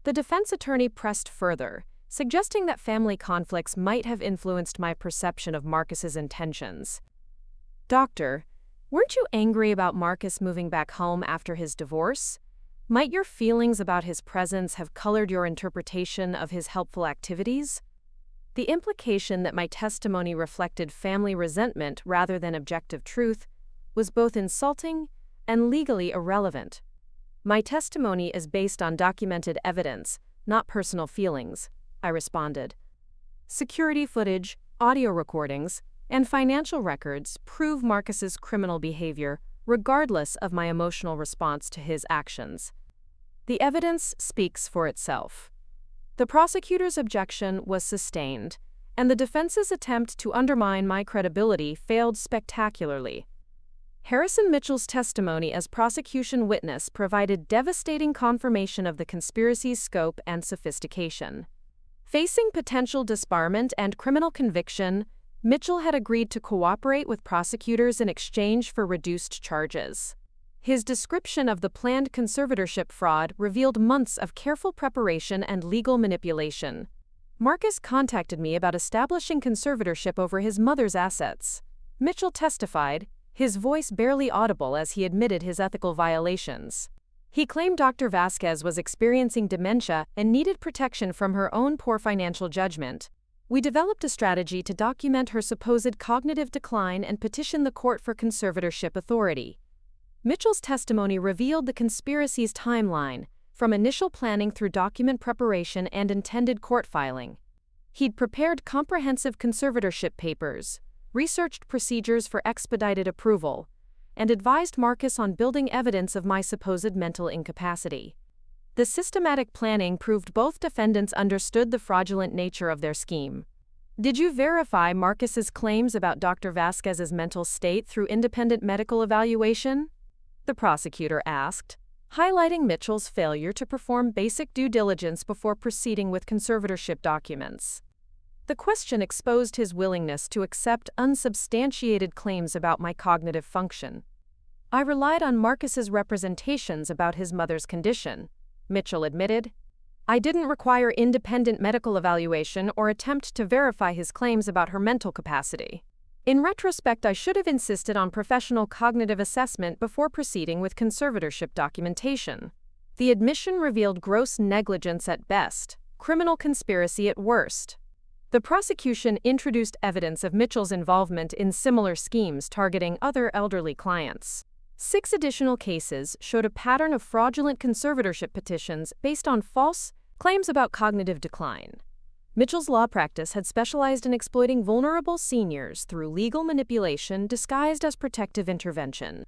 The defense attorney pressed further, suggesting that family conflicts might have influenced my perception of Marcus's intentions. Doctor, weren't you angry about Marcus moving back home after his divorce? Might your feelings about his presence have colored your interpretation of his helpful activities? The implication that my testimony reflected family resentment rather than objective truth was both insulting and legally irrelevant. My testimony is based on documented evidence, not personal feelings, I responded. Security footage, audio recordings, and financial records prove Marcus's criminal behavior regardless of my emotional response to his actions. The evidence speaks for itself. The prosecutor's objection was sustained, and the defense's attempt to undermine my credibility failed spectacularly. Harrison Mitchell's testimony as prosecution witness provided devastating confirmation of the conspiracy's scope and sophistication. Facing potential disbarment and criminal conviction, Mitchell had agreed to cooperate with prosecutors in exchange for reduced charges. His description of the planned conservatorship fraud revealed months of careful preparation and legal manipulation. Marcus contacted me about establishing conservatorship over his mother's assets. Mitchell testified, his voice barely audible as he admitted his ethical violations. He claimed Dr. Vasquez was experiencing dementia and needed protection from her own poor financial judgment. We developed a strategy to document her supposed cognitive decline and petition the court for conservatorship authority. Mitchell's testimony revealed the conspiracy's timeline, from initial planning through document preparation and intended court filing. He'd prepared comprehensive conservatorship papers, researched procedures for expedited approval, and advised Marcus on building evidence of my supposed mental incapacity. The systematic planning proved both defendants understood the fraudulent nature of their scheme. Did you verify Marcus's claims about Dr. Vasquez's mental state through independent medical evaluation? The prosecutor asked, highlighting Mitchell's failure to perform basic due diligence before proceeding with conservatorship documents. The question exposed his willingness to accept unsubstantiated claims about my cognitive function. I relied on Marcus's representations about his mother's condition, Mitchell admitted. I didn't require independent medical evaluation or attempt to verify his claims about her mental capacity. In retrospect, I should have insisted on professional cognitive assessment before proceeding with conservatorship documentation. The admission revealed gross negligence at best, criminal conspiracy at worst. The prosecution introduced evidence of Mitchell's involvement in similar schemes targeting other elderly clients. 6 additional cases showed a pattern of fraudulent conservatorship petitions based on false claims about cognitive decline. Mitchell's law practice had specialized in exploiting vulnerable seniors through legal manipulation disguised as protective intervention.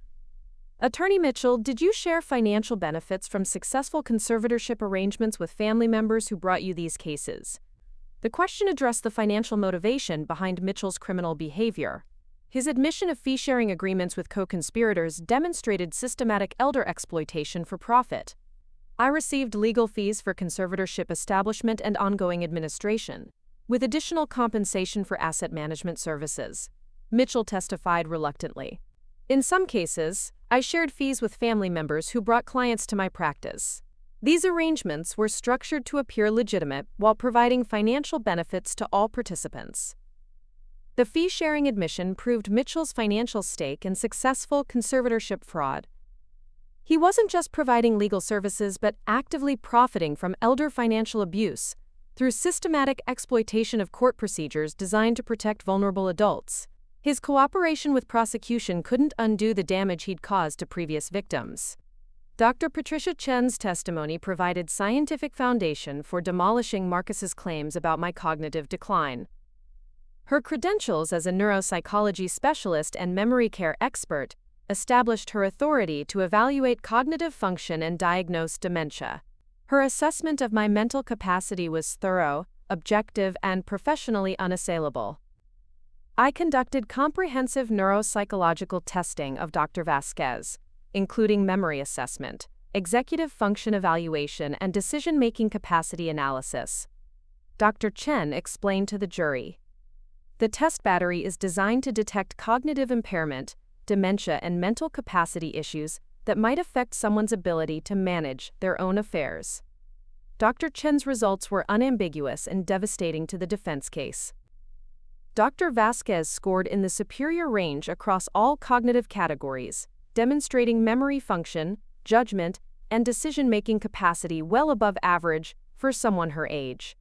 Attorney Mitchell, did you share financial benefits from successful conservatorship arrangements with family members who brought you these cases? The question addressed the financial motivation behind Mitchell's criminal behavior. His admission of fee-sharing agreements with co-conspirators demonstrated systematic elder exploitation for profit. I received legal fees for conservatorship establishment and ongoing administration, with additional compensation for asset management services. Mitchell testified reluctantly. In some cases, I shared fees with family members who brought clients to my practice. These arrangements were structured to appear legitimate while providing financial benefits to all participants. The fee-sharing admission proved Mitchell's financial stake in successful conservatorship fraud. He wasn't just providing legal services but actively profiting from elder financial abuse through systematic exploitation of court procedures designed to protect vulnerable adults. His cooperation with prosecution couldn't undo the damage he'd caused to previous victims. Dr. Patricia Chen's testimony provided scientific foundation for demolishing Marcus's claims about my cognitive decline. Her credentials as a neuropsychology specialist and memory care expert established her authority to evaluate cognitive function and diagnose dementia. Her assessment of my mental capacity was thorough, objective, and professionally unassailable. I conducted comprehensive neuropsychological testing of Dr. Vasquez, including memory assessment, executive function evaluation, and decision-making capacity analysis. Dr. Chen explained to the jury. The test battery is designed to detect cognitive impairment, dementia, and mental capacity issues that might affect someone's ability to manage their own affairs. Dr. Chen's results were unambiguous and devastating to the defense case. Dr. Vasquez scored in the superior range across all cognitive categories, demonstrating memory function, judgment, and decision-making capacity well above average for someone her age.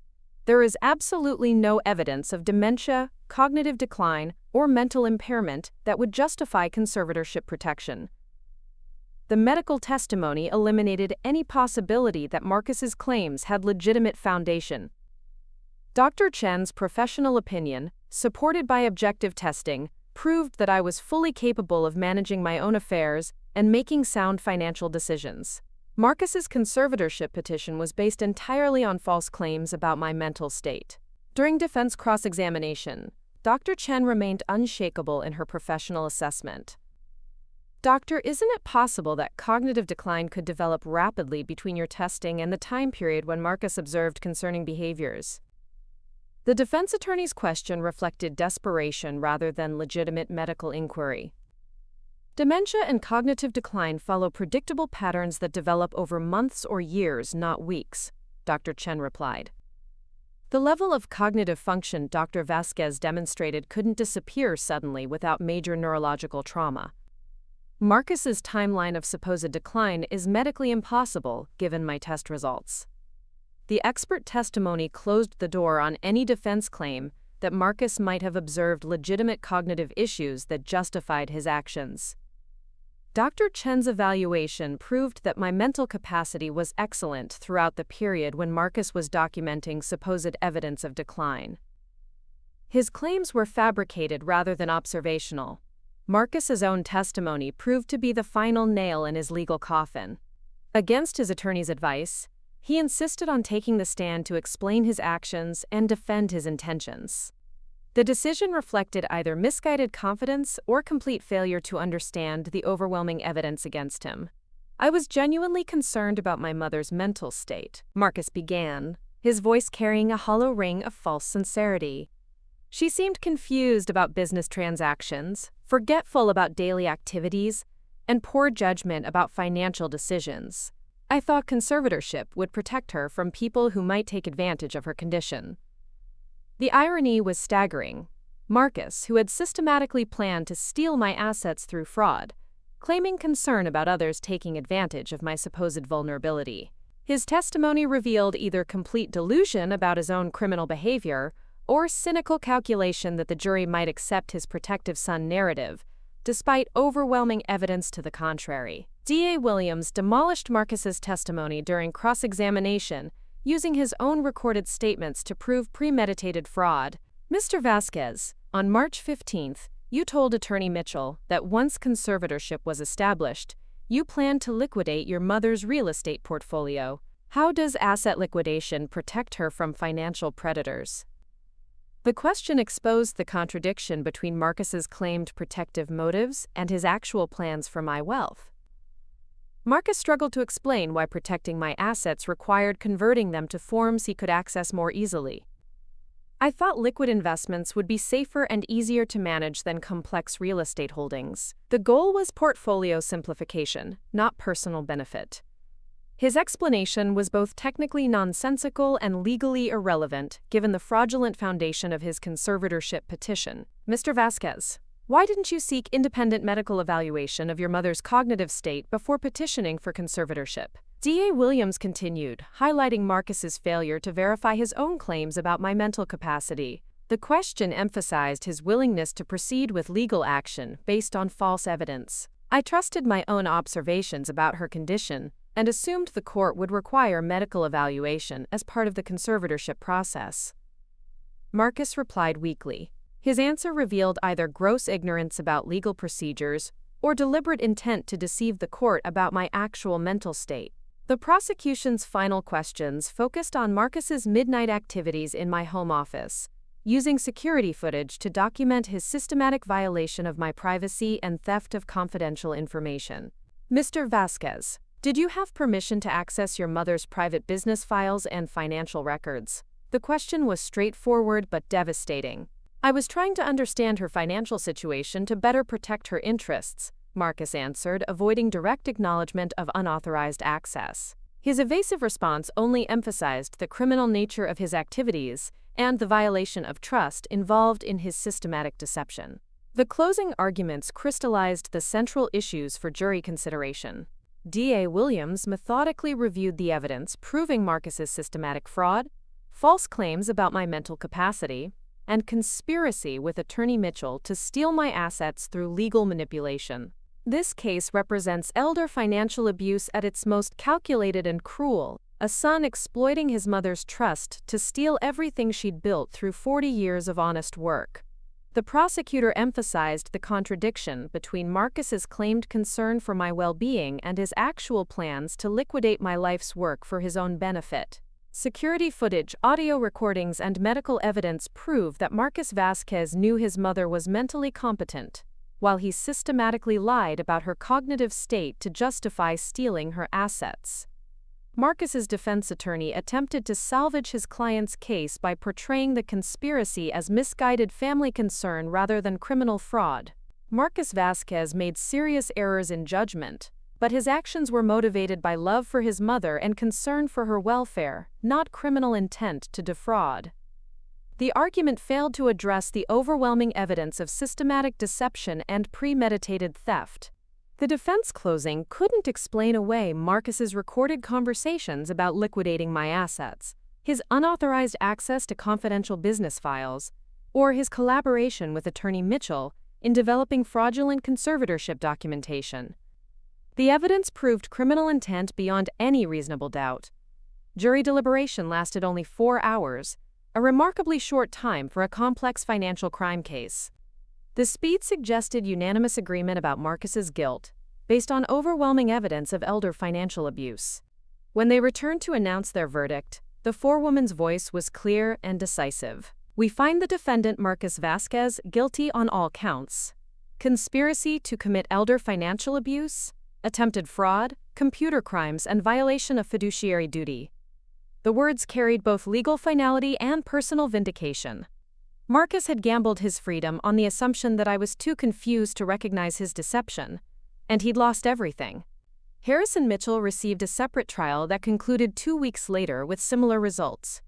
There is absolutely no evidence of dementia, cognitive decline, or mental impairment that would justify conservatorship protection. The medical testimony eliminated any possibility that Marcus's claims had legitimate foundation. Dr. Chen's professional opinion, supported by objective testing, proved that I was fully capable of managing my own affairs and making sound financial decisions. Marcus's conservatorship petition was based entirely on false claims about my mental state. During defense cross-examination, Dr. Chen remained unshakable in her professional assessment. Doctor, isn't it possible that cognitive decline could develop rapidly between your testing and the time period when Marcus observed concerning behaviors? The defense attorney's question reflected desperation rather than legitimate medical inquiry. Dementia and cognitive decline follow predictable patterns that develop over months or years, not weeks, Dr. Chen replied. The level of cognitive function Dr. Vasquez demonstrated couldn't disappear suddenly without major neurological trauma. Marcus's timeline of supposed decline is medically impossible given my test results. The expert testimony closed the door on any defense claim that Marcus might have observed legitimate cognitive issues that justified his actions. Dr. Chen's evaluation proved that my mental capacity was excellent throughout the period when Marcus was documenting supposed evidence of decline. His claims were fabricated rather than observational. Marcus's own testimony proved to be the final nail in his legal coffin. Against his attorney's advice, he insisted on taking the stand to explain his actions and defend his intentions. The decision reflected either misguided confidence or complete failure to understand the overwhelming evidence against him. I was genuinely concerned about my mother's mental state, Marcus began, his voice carrying a hollow ring of false sincerity. She seemed confused about business transactions, forgetful about daily activities, and poor judgment about financial decisions. I thought conservatorship would protect her from people who might take advantage of her condition. The irony was staggering. Marcus, who had systematically planned to steal my assets through fraud, claiming concern about others taking advantage of my supposed vulnerability. His testimony revealed either complete delusion about his own criminal behavior or cynical calculation that the jury might accept his protective son narrative, despite overwhelming evidence to the contrary. D.A. Williams demolished Marcus's testimony during cross-examination, using his own recorded statements to prove premeditated fraud. Mr. Vasquez, on March 15th, you told Attorney Mitchell that once conservatorship was established, you planned to liquidate your mother's real estate portfolio. How does asset liquidation protect her from financial predators? The question exposed the contradiction between Marcus's claimed protective motives and his actual plans for my wealth. Marcus struggled to explain why protecting my assets required converting them to forms he could access more easily. I thought liquid investments would be safer and easier to manage than complex real estate holdings. The goal was portfolio simplification, not personal benefit. His explanation was both technically nonsensical and legally irrelevant, given the fraudulent foundation of his conservatorship petition. Mr. Vasquez, why didn't you seek independent medical evaluation of your mother's cognitive state before petitioning for conservatorship? D.A. Williams continued, highlighting Marcus's failure to verify his own claims about my mental capacity. The question emphasized his willingness to proceed with legal action based on false evidence. I trusted my own observations about her condition and assumed the court would require medical evaluation as part of the conservatorship process. Marcus replied weakly. His answer revealed either gross ignorance about legal procedures or deliberate intent to deceive the court about my actual mental state. The prosecution's final questions focused on Marcus's midnight activities in my home office, using security footage to document his systematic violation of my privacy and theft of confidential information. Mr. Vasquez, did you have permission to access your mother's private business files and financial records? The question was straightforward but devastating. I was trying to understand her financial situation to better protect her interests, Marcus answered, avoiding direct acknowledgement of unauthorized access. His evasive response only emphasized the criminal nature of his activities and the violation of trust involved in his systematic deception. The closing arguments crystallized the central issues for jury consideration. D.A. Williams methodically reviewed the evidence proving Marcus's systematic fraud, false claims about my mental capacity, and conspiracy with Attorney Mitchell to steal my assets through legal manipulation. This case represents elder financial abuse at its most calculated and cruel, a son exploiting his mother's trust to steal everything she'd built through 40 years of honest work. The prosecutor emphasized the contradiction between Marcus's claimed concern for my well-being and his actual plans to liquidate my life's work for his own benefit. Security footage, audio recordings, and medical evidence prove that Marcus Vasquez knew his mother was mentally competent, while he systematically lied about her cognitive state to justify stealing her assets. Marcus's defense attorney attempted to salvage his client's case by portraying the conspiracy as misguided family concern rather than criminal fraud. Marcus Vasquez made serious errors in judgment, but his actions were motivated by love for his mother and concern for her welfare, not criminal intent to defraud. The argument failed to address the overwhelming evidence of systematic deception and premeditated theft. The defense closing couldn't explain away Marcus's recorded conversations about liquidating my assets, his unauthorized access to confidential business files, or his collaboration with attorney Mitchell in developing fraudulent conservatorship documentation. The evidence proved criminal intent beyond any reasonable doubt. Jury deliberation lasted only 4 hours, a remarkably short time for a complex financial crime case. The speed suggested unanimous agreement about Marcus's guilt, based on overwhelming evidence of elder financial abuse. When they returned to announce their verdict, the forewoman's voice was clear and decisive. We find the defendant Marcus Vasquez guilty on all counts: conspiracy to commit elder financial abuse, attempted fraud, computer crimes, and violation of fiduciary duty. The words carried both legal finality and personal vindication. Marcus had gambled his freedom on the assumption that I was too confused to recognize his deception, and he'd lost everything. Harrison Mitchell received a separate trial that concluded 2 weeks later with similar results.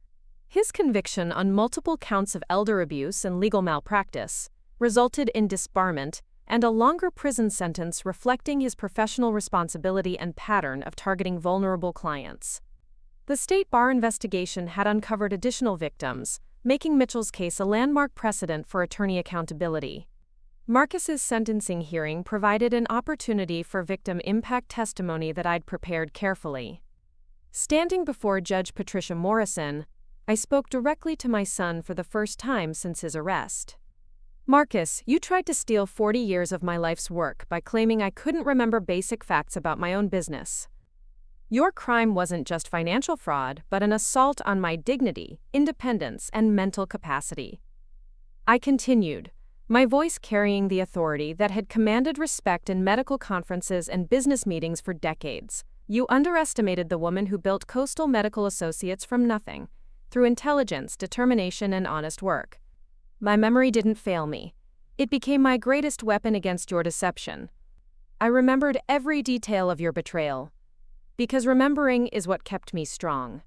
His conviction on multiple counts of elder abuse and legal malpractice resulted in disbarment and a longer prison sentence reflecting his professional responsibility and pattern of targeting vulnerable clients. The state bar investigation had uncovered additional victims, making Mitchell's case a landmark precedent for attorney accountability. Marcus's sentencing hearing provided an opportunity for victim impact testimony that I'd prepared carefully. Standing before Judge Patricia Morrison, I spoke directly to my son for the first time since his arrest. Marcus, you tried to steal 40 years of my life's work by claiming I couldn't remember basic facts about my own business. Your crime wasn't just financial fraud, but an assault on my dignity, independence, and mental capacity. I continued, my voice carrying the authority that had commanded respect in medical conferences and business meetings for decades. You underestimated the woman who built Coastal Medical Associates from nothing, through intelligence, determination, and honest work. My memory didn't fail me. It became my greatest weapon against your deception. I remembered every detail of your betrayal, because remembering is what kept me strong.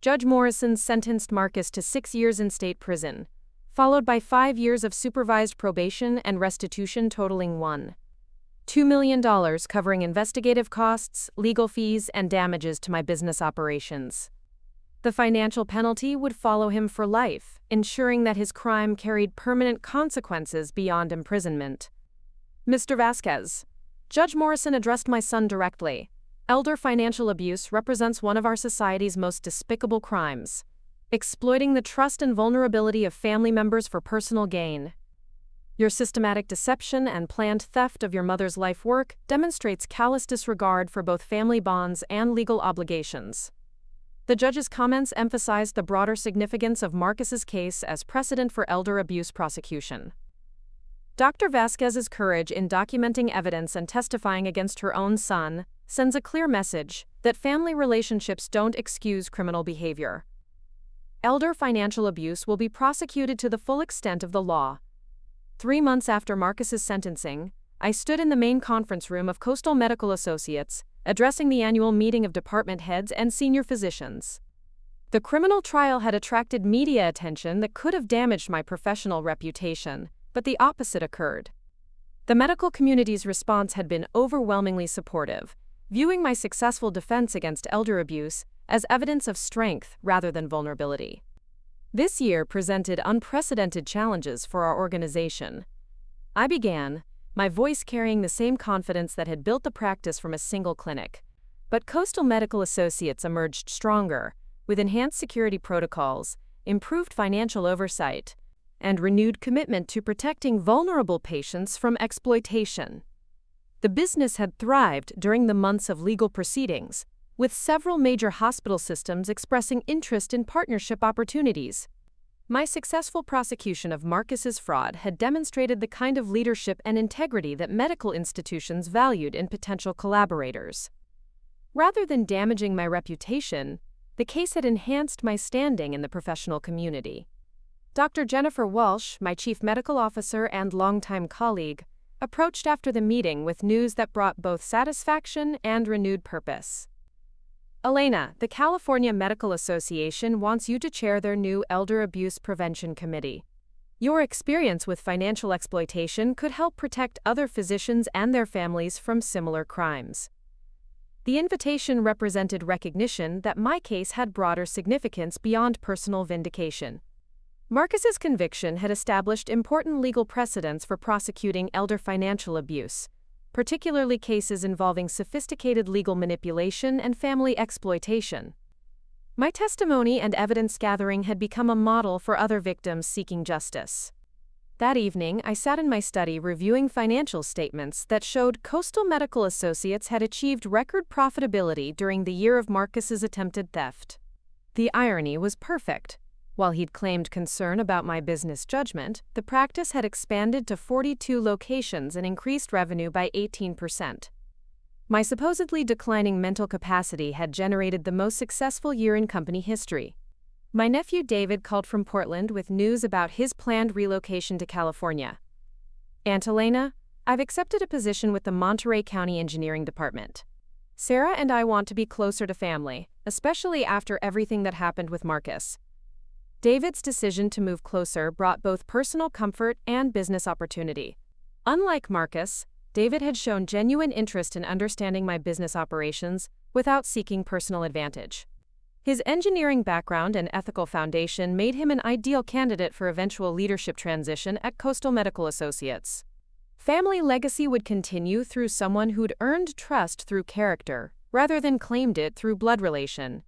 Judge Morrison sentenced Marcus to 6 years in state prison, followed by 5 years of supervised probation and restitution totaling $1.2 million covering investigative costs, legal fees, and damages to my business operations. The financial penalty would follow him for life, ensuring that his crime carried permanent consequences beyond imprisonment. Mr. Vasquez, Judge Morrison addressed my son directly. Elder financial abuse represents one of our society's most despicable crimes, exploiting the trust and vulnerability of family members for personal gain. Your systematic deception and planned theft of your mother's life work demonstrates callous disregard for both family bonds and legal obligations. The judge's comments emphasized the broader significance of Marcus's case as precedent for elder abuse prosecution. Dr. Vasquez's courage in documenting evidence and testifying against her own son sends a clear message that family relationships don't excuse criminal behavior. Elder financial abuse will be prosecuted to the full extent of the law. 3 months after Marcus's sentencing, I stood in the main conference room of Coastal Medical Associates, addressing the annual meeting of department heads and senior physicians. The criminal trial had attracted media attention that could have damaged my professional reputation, but the opposite occurred. The medical community's response had been overwhelmingly supportive, viewing my successful defense against elder abuse as evidence of strength rather than vulnerability. This year presented unprecedented challenges for our organization. I began, my voice carrying the same confidence that had built the practice from a single clinic. But Coastal Medical Associates emerged stronger, with enhanced security protocols, improved financial oversight, and renewed commitment to protecting vulnerable patients from exploitation. The business had thrived during the months of legal proceedings, with several major hospital systems expressing interest in partnership opportunities. My successful prosecution of Marcus's fraud had demonstrated the kind of leadership and integrity that medical institutions valued in potential collaborators. Rather than damaging my reputation, the case had enhanced my standing in the professional community. Dr. Jennifer Walsh, my chief medical officer and longtime colleague, approached after the meeting with news that brought both satisfaction and renewed purpose. Elena, the California Medical Association wants you to chair their new Elder Abuse Prevention Committee. Your experience with financial exploitation could help protect other physicians and their families from similar crimes. The invitation represented recognition that my case had broader significance beyond personal vindication. Marcus's conviction had established important legal precedents for prosecuting elder financial abuse, particularly cases involving sophisticated legal manipulation and family exploitation. My testimony and evidence gathering had become a model for other victims seeking justice. That evening, I sat in my study reviewing financial statements that showed Coastal Medical Associates had achieved record profitability during the year of Marcus's attempted theft. The irony was perfect. While he'd claimed concern about my business judgment, the practice had expanded to 42 locations and increased revenue by 18%. My supposedly declining mental capacity had generated the most successful year in company history. My nephew David called from Portland with news about his planned relocation to California. Aunt Elena, I've accepted a position with the Monterey County Engineering Department. Sarah and I want to be closer to family, especially after everything that happened with Marcus. David's decision to move closer brought both personal comfort and business opportunity. Unlike Marcus, David had shown genuine interest in understanding my business operations without seeking personal advantage. His engineering background and ethical foundation made him an ideal candidate for eventual leadership transition at Coastal Medical Associates. Family legacy would continue through someone who'd earned trust through character, rather than claimed it through blood relation.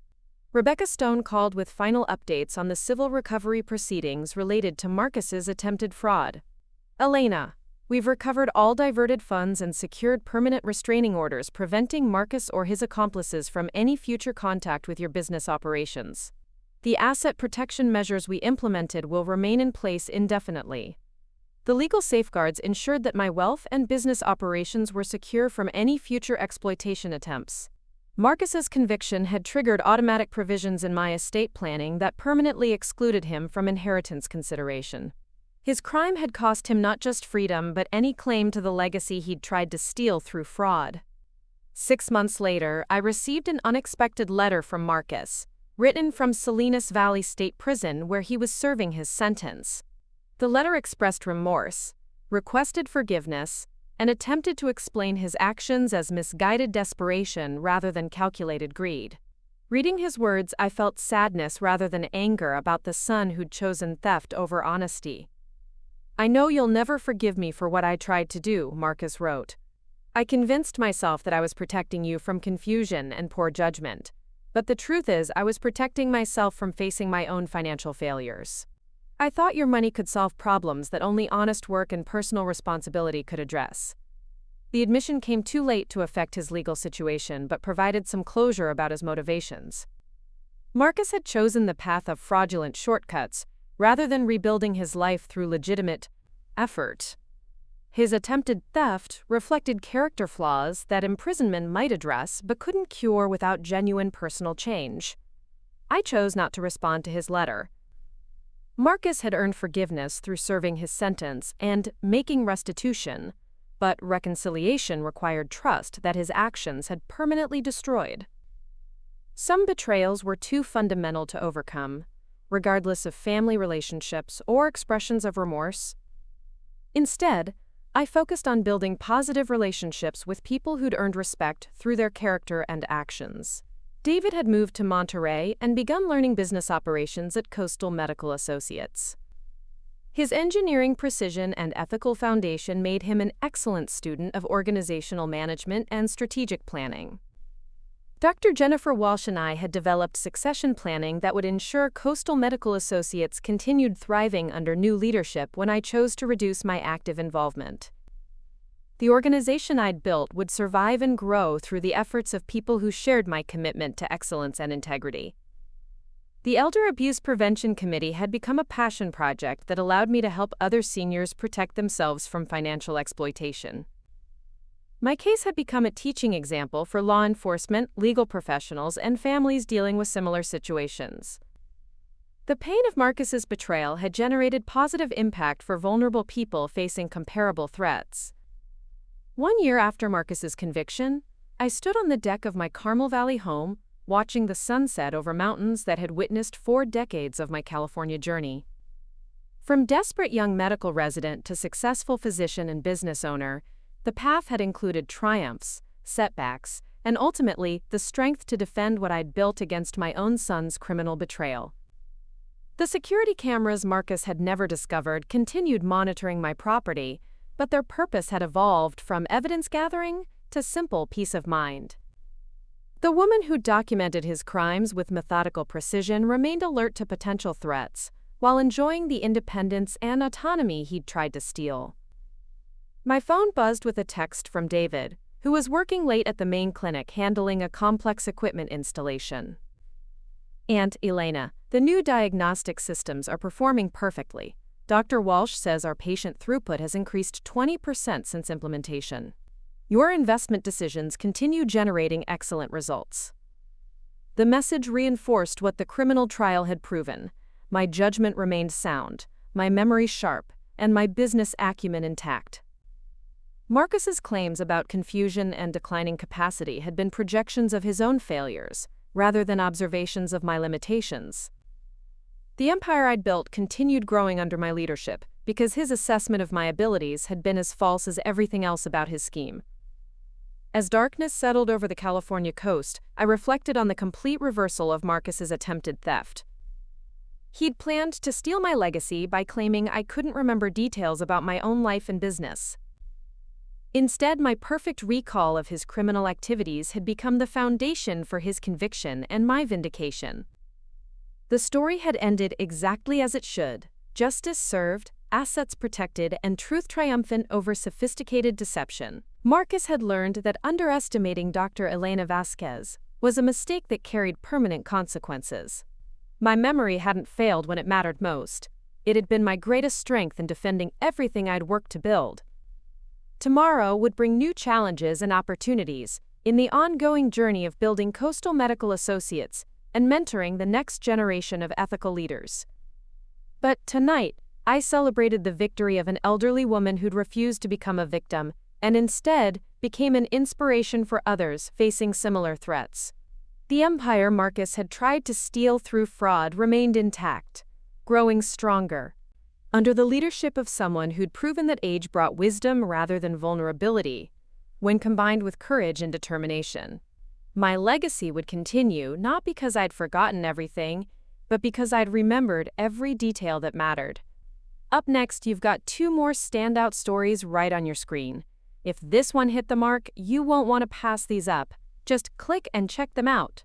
Rebecca Stone called with final updates on the civil recovery proceedings related to Marcus's attempted fraud. Elena, we've recovered all diverted funds and secured permanent restraining orders preventing Marcus or his accomplices from any future contact with your business operations. The asset protection measures we implemented will remain in place indefinitely. The legal safeguards ensured that my wealth and business operations were secure from any future exploitation attempts. Marcus's conviction had triggered automatic provisions in my estate planning that permanently excluded him from inheritance consideration. His crime had cost him not just freedom but any claim to the legacy he'd tried to steal through fraud. 6 months later, I received an unexpected letter from Marcus, written from Salinas Valley State Prison where he was serving his sentence. The letter expressed remorse, requested forgiveness, and attempted to explain his actions as misguided desperation rather than calculated greed. Reading his words, I felt sadness rather than anger about the son who'd chosen theft over honesty. I know you'll never forgive me for what I tried to do, Marcus wrote. I convinced myself that I was protecting you from confusion and poor judgment, but the truth is I was protecting myself from facing my own financial failures. I thought your money could solve problems that only honest work and personal responsibility could address. The admission came too late to affect his legal situation but provided some closure about his motivations. Marcus had chosen the path of fraudulent shortcuts rather than rebuilding his life through legitimate effort. His attempted theft reflected character flaws that imprisonment might address but couldn't cure without genuine personal change. I chose not to respond to his letter. Marcus had earned forgiveness through serving his sentence and making restitution, but reconciliation required trust that his actions had permanently destroyed. Some betrayals were too fundamental to overcome, regardless of family relationships or expressions of remorse. Instead, I focused on building positive relationships with people who'd earned respect through their character and actions. David had moved to Monterey and begun learning business operations at Coastal Medical Associates. His engineering precision and ethical foundation made him an excellent student of organizational management and strategic planning. Dr. Jennifer Walsh and I had developed succession planning that would ensure Coastal Medical Associates continued thriving under new leadership when I chose to reduce my active involvement. The organization I'd built would survive and grow through the efforts of people who shared my commitment to excellence and integrity. The Elder Abuse Prevention Committee had become a passion project that allowed me to help other seniors protect themselves from financial exploitation. My case had become a teaching example for law enforcement, legal professionals, and families dealing with similar situations. The pain of Marcus's betrayal had generated positive impact for vulnerable people facing comparable threats. 1 year after Marcus's conviction, I stood on the deck of my Carmel Valley home, watching the sunset over mountains that had witnessed 4 decades of my California journey. From desperate young medical resident to successful physician and business owner, the path had included triumphs, setbacks, and ultimately the strength to defend what I'd built against my own son's criminal betrayal. The security cameras Marcus had never discovered continued monitoring my property, but their purpose had evolved from evidence gathering to simple peace of mind. The woman who documented his crimes with methodical precision remained alert to potential threats, while enjoying the independence and autonomy he'd tried to steal. My phone buzzed with a text from David, who was working late at the main clinic handling a complex equipment installation. "Aunt Elena, the new diagnostic systems are performing perfectly. Dr. Walsh says our patient throughput has increased 20% since implementation. Your investment decisions continue generating excellent results." The message reinforced what the criminal trial had proven. My judgment remained sound, my memory sharp, and my business acumen intact. Marcus's claims about confusion and declining capacity had been projections of his own failures, rather than observations of my limitations. The empire I'd built continued growing under my leadership, because his assessment of my abilities had been as false as everything else about his scheme. As darkness settled over the California coast, I reflected on the complete reversal of Marcus's attempted theft. He'd planned to steal my legacy by claiming I couldn't remember details about my own life and business. Instead, my perfect recall of his criminal activities had become the foundation for his conviction and my vindication. The story had ended exactly as it should: justice served, assets protected, and truth triumphant over sophisticated deception. Marcus had learned that underestimating Dr. Elena Vasquez was a mistake that carried permanent consequences. My memory hadn't failed when it mattered most. It had been my greatest strength in defending everything I'd worked to build. Tomorrow would bring new challenges and opportunities in the ongoing journey of building Coastal Medical Associates and mentoring the next generation of ethical leaders. But tonight, I celebrated the victory of an elderly woman who'd refused to become a victim and instead became an inspiration for others facing similar threats. The empire Marcus had tried to steal through fraud remained intact, growing stronger, under the leadership of someone who'd proven that age brought wisdom rather than vulnerability, when combined with courage and determination. My legacy would continue not because I'd forgotten everything, but because I'd remembered every detail that mattered. Up next, you've got 2 more standout stories right on your screen. If this one hit the mark, you won't want to pass these up. Just click and check them out.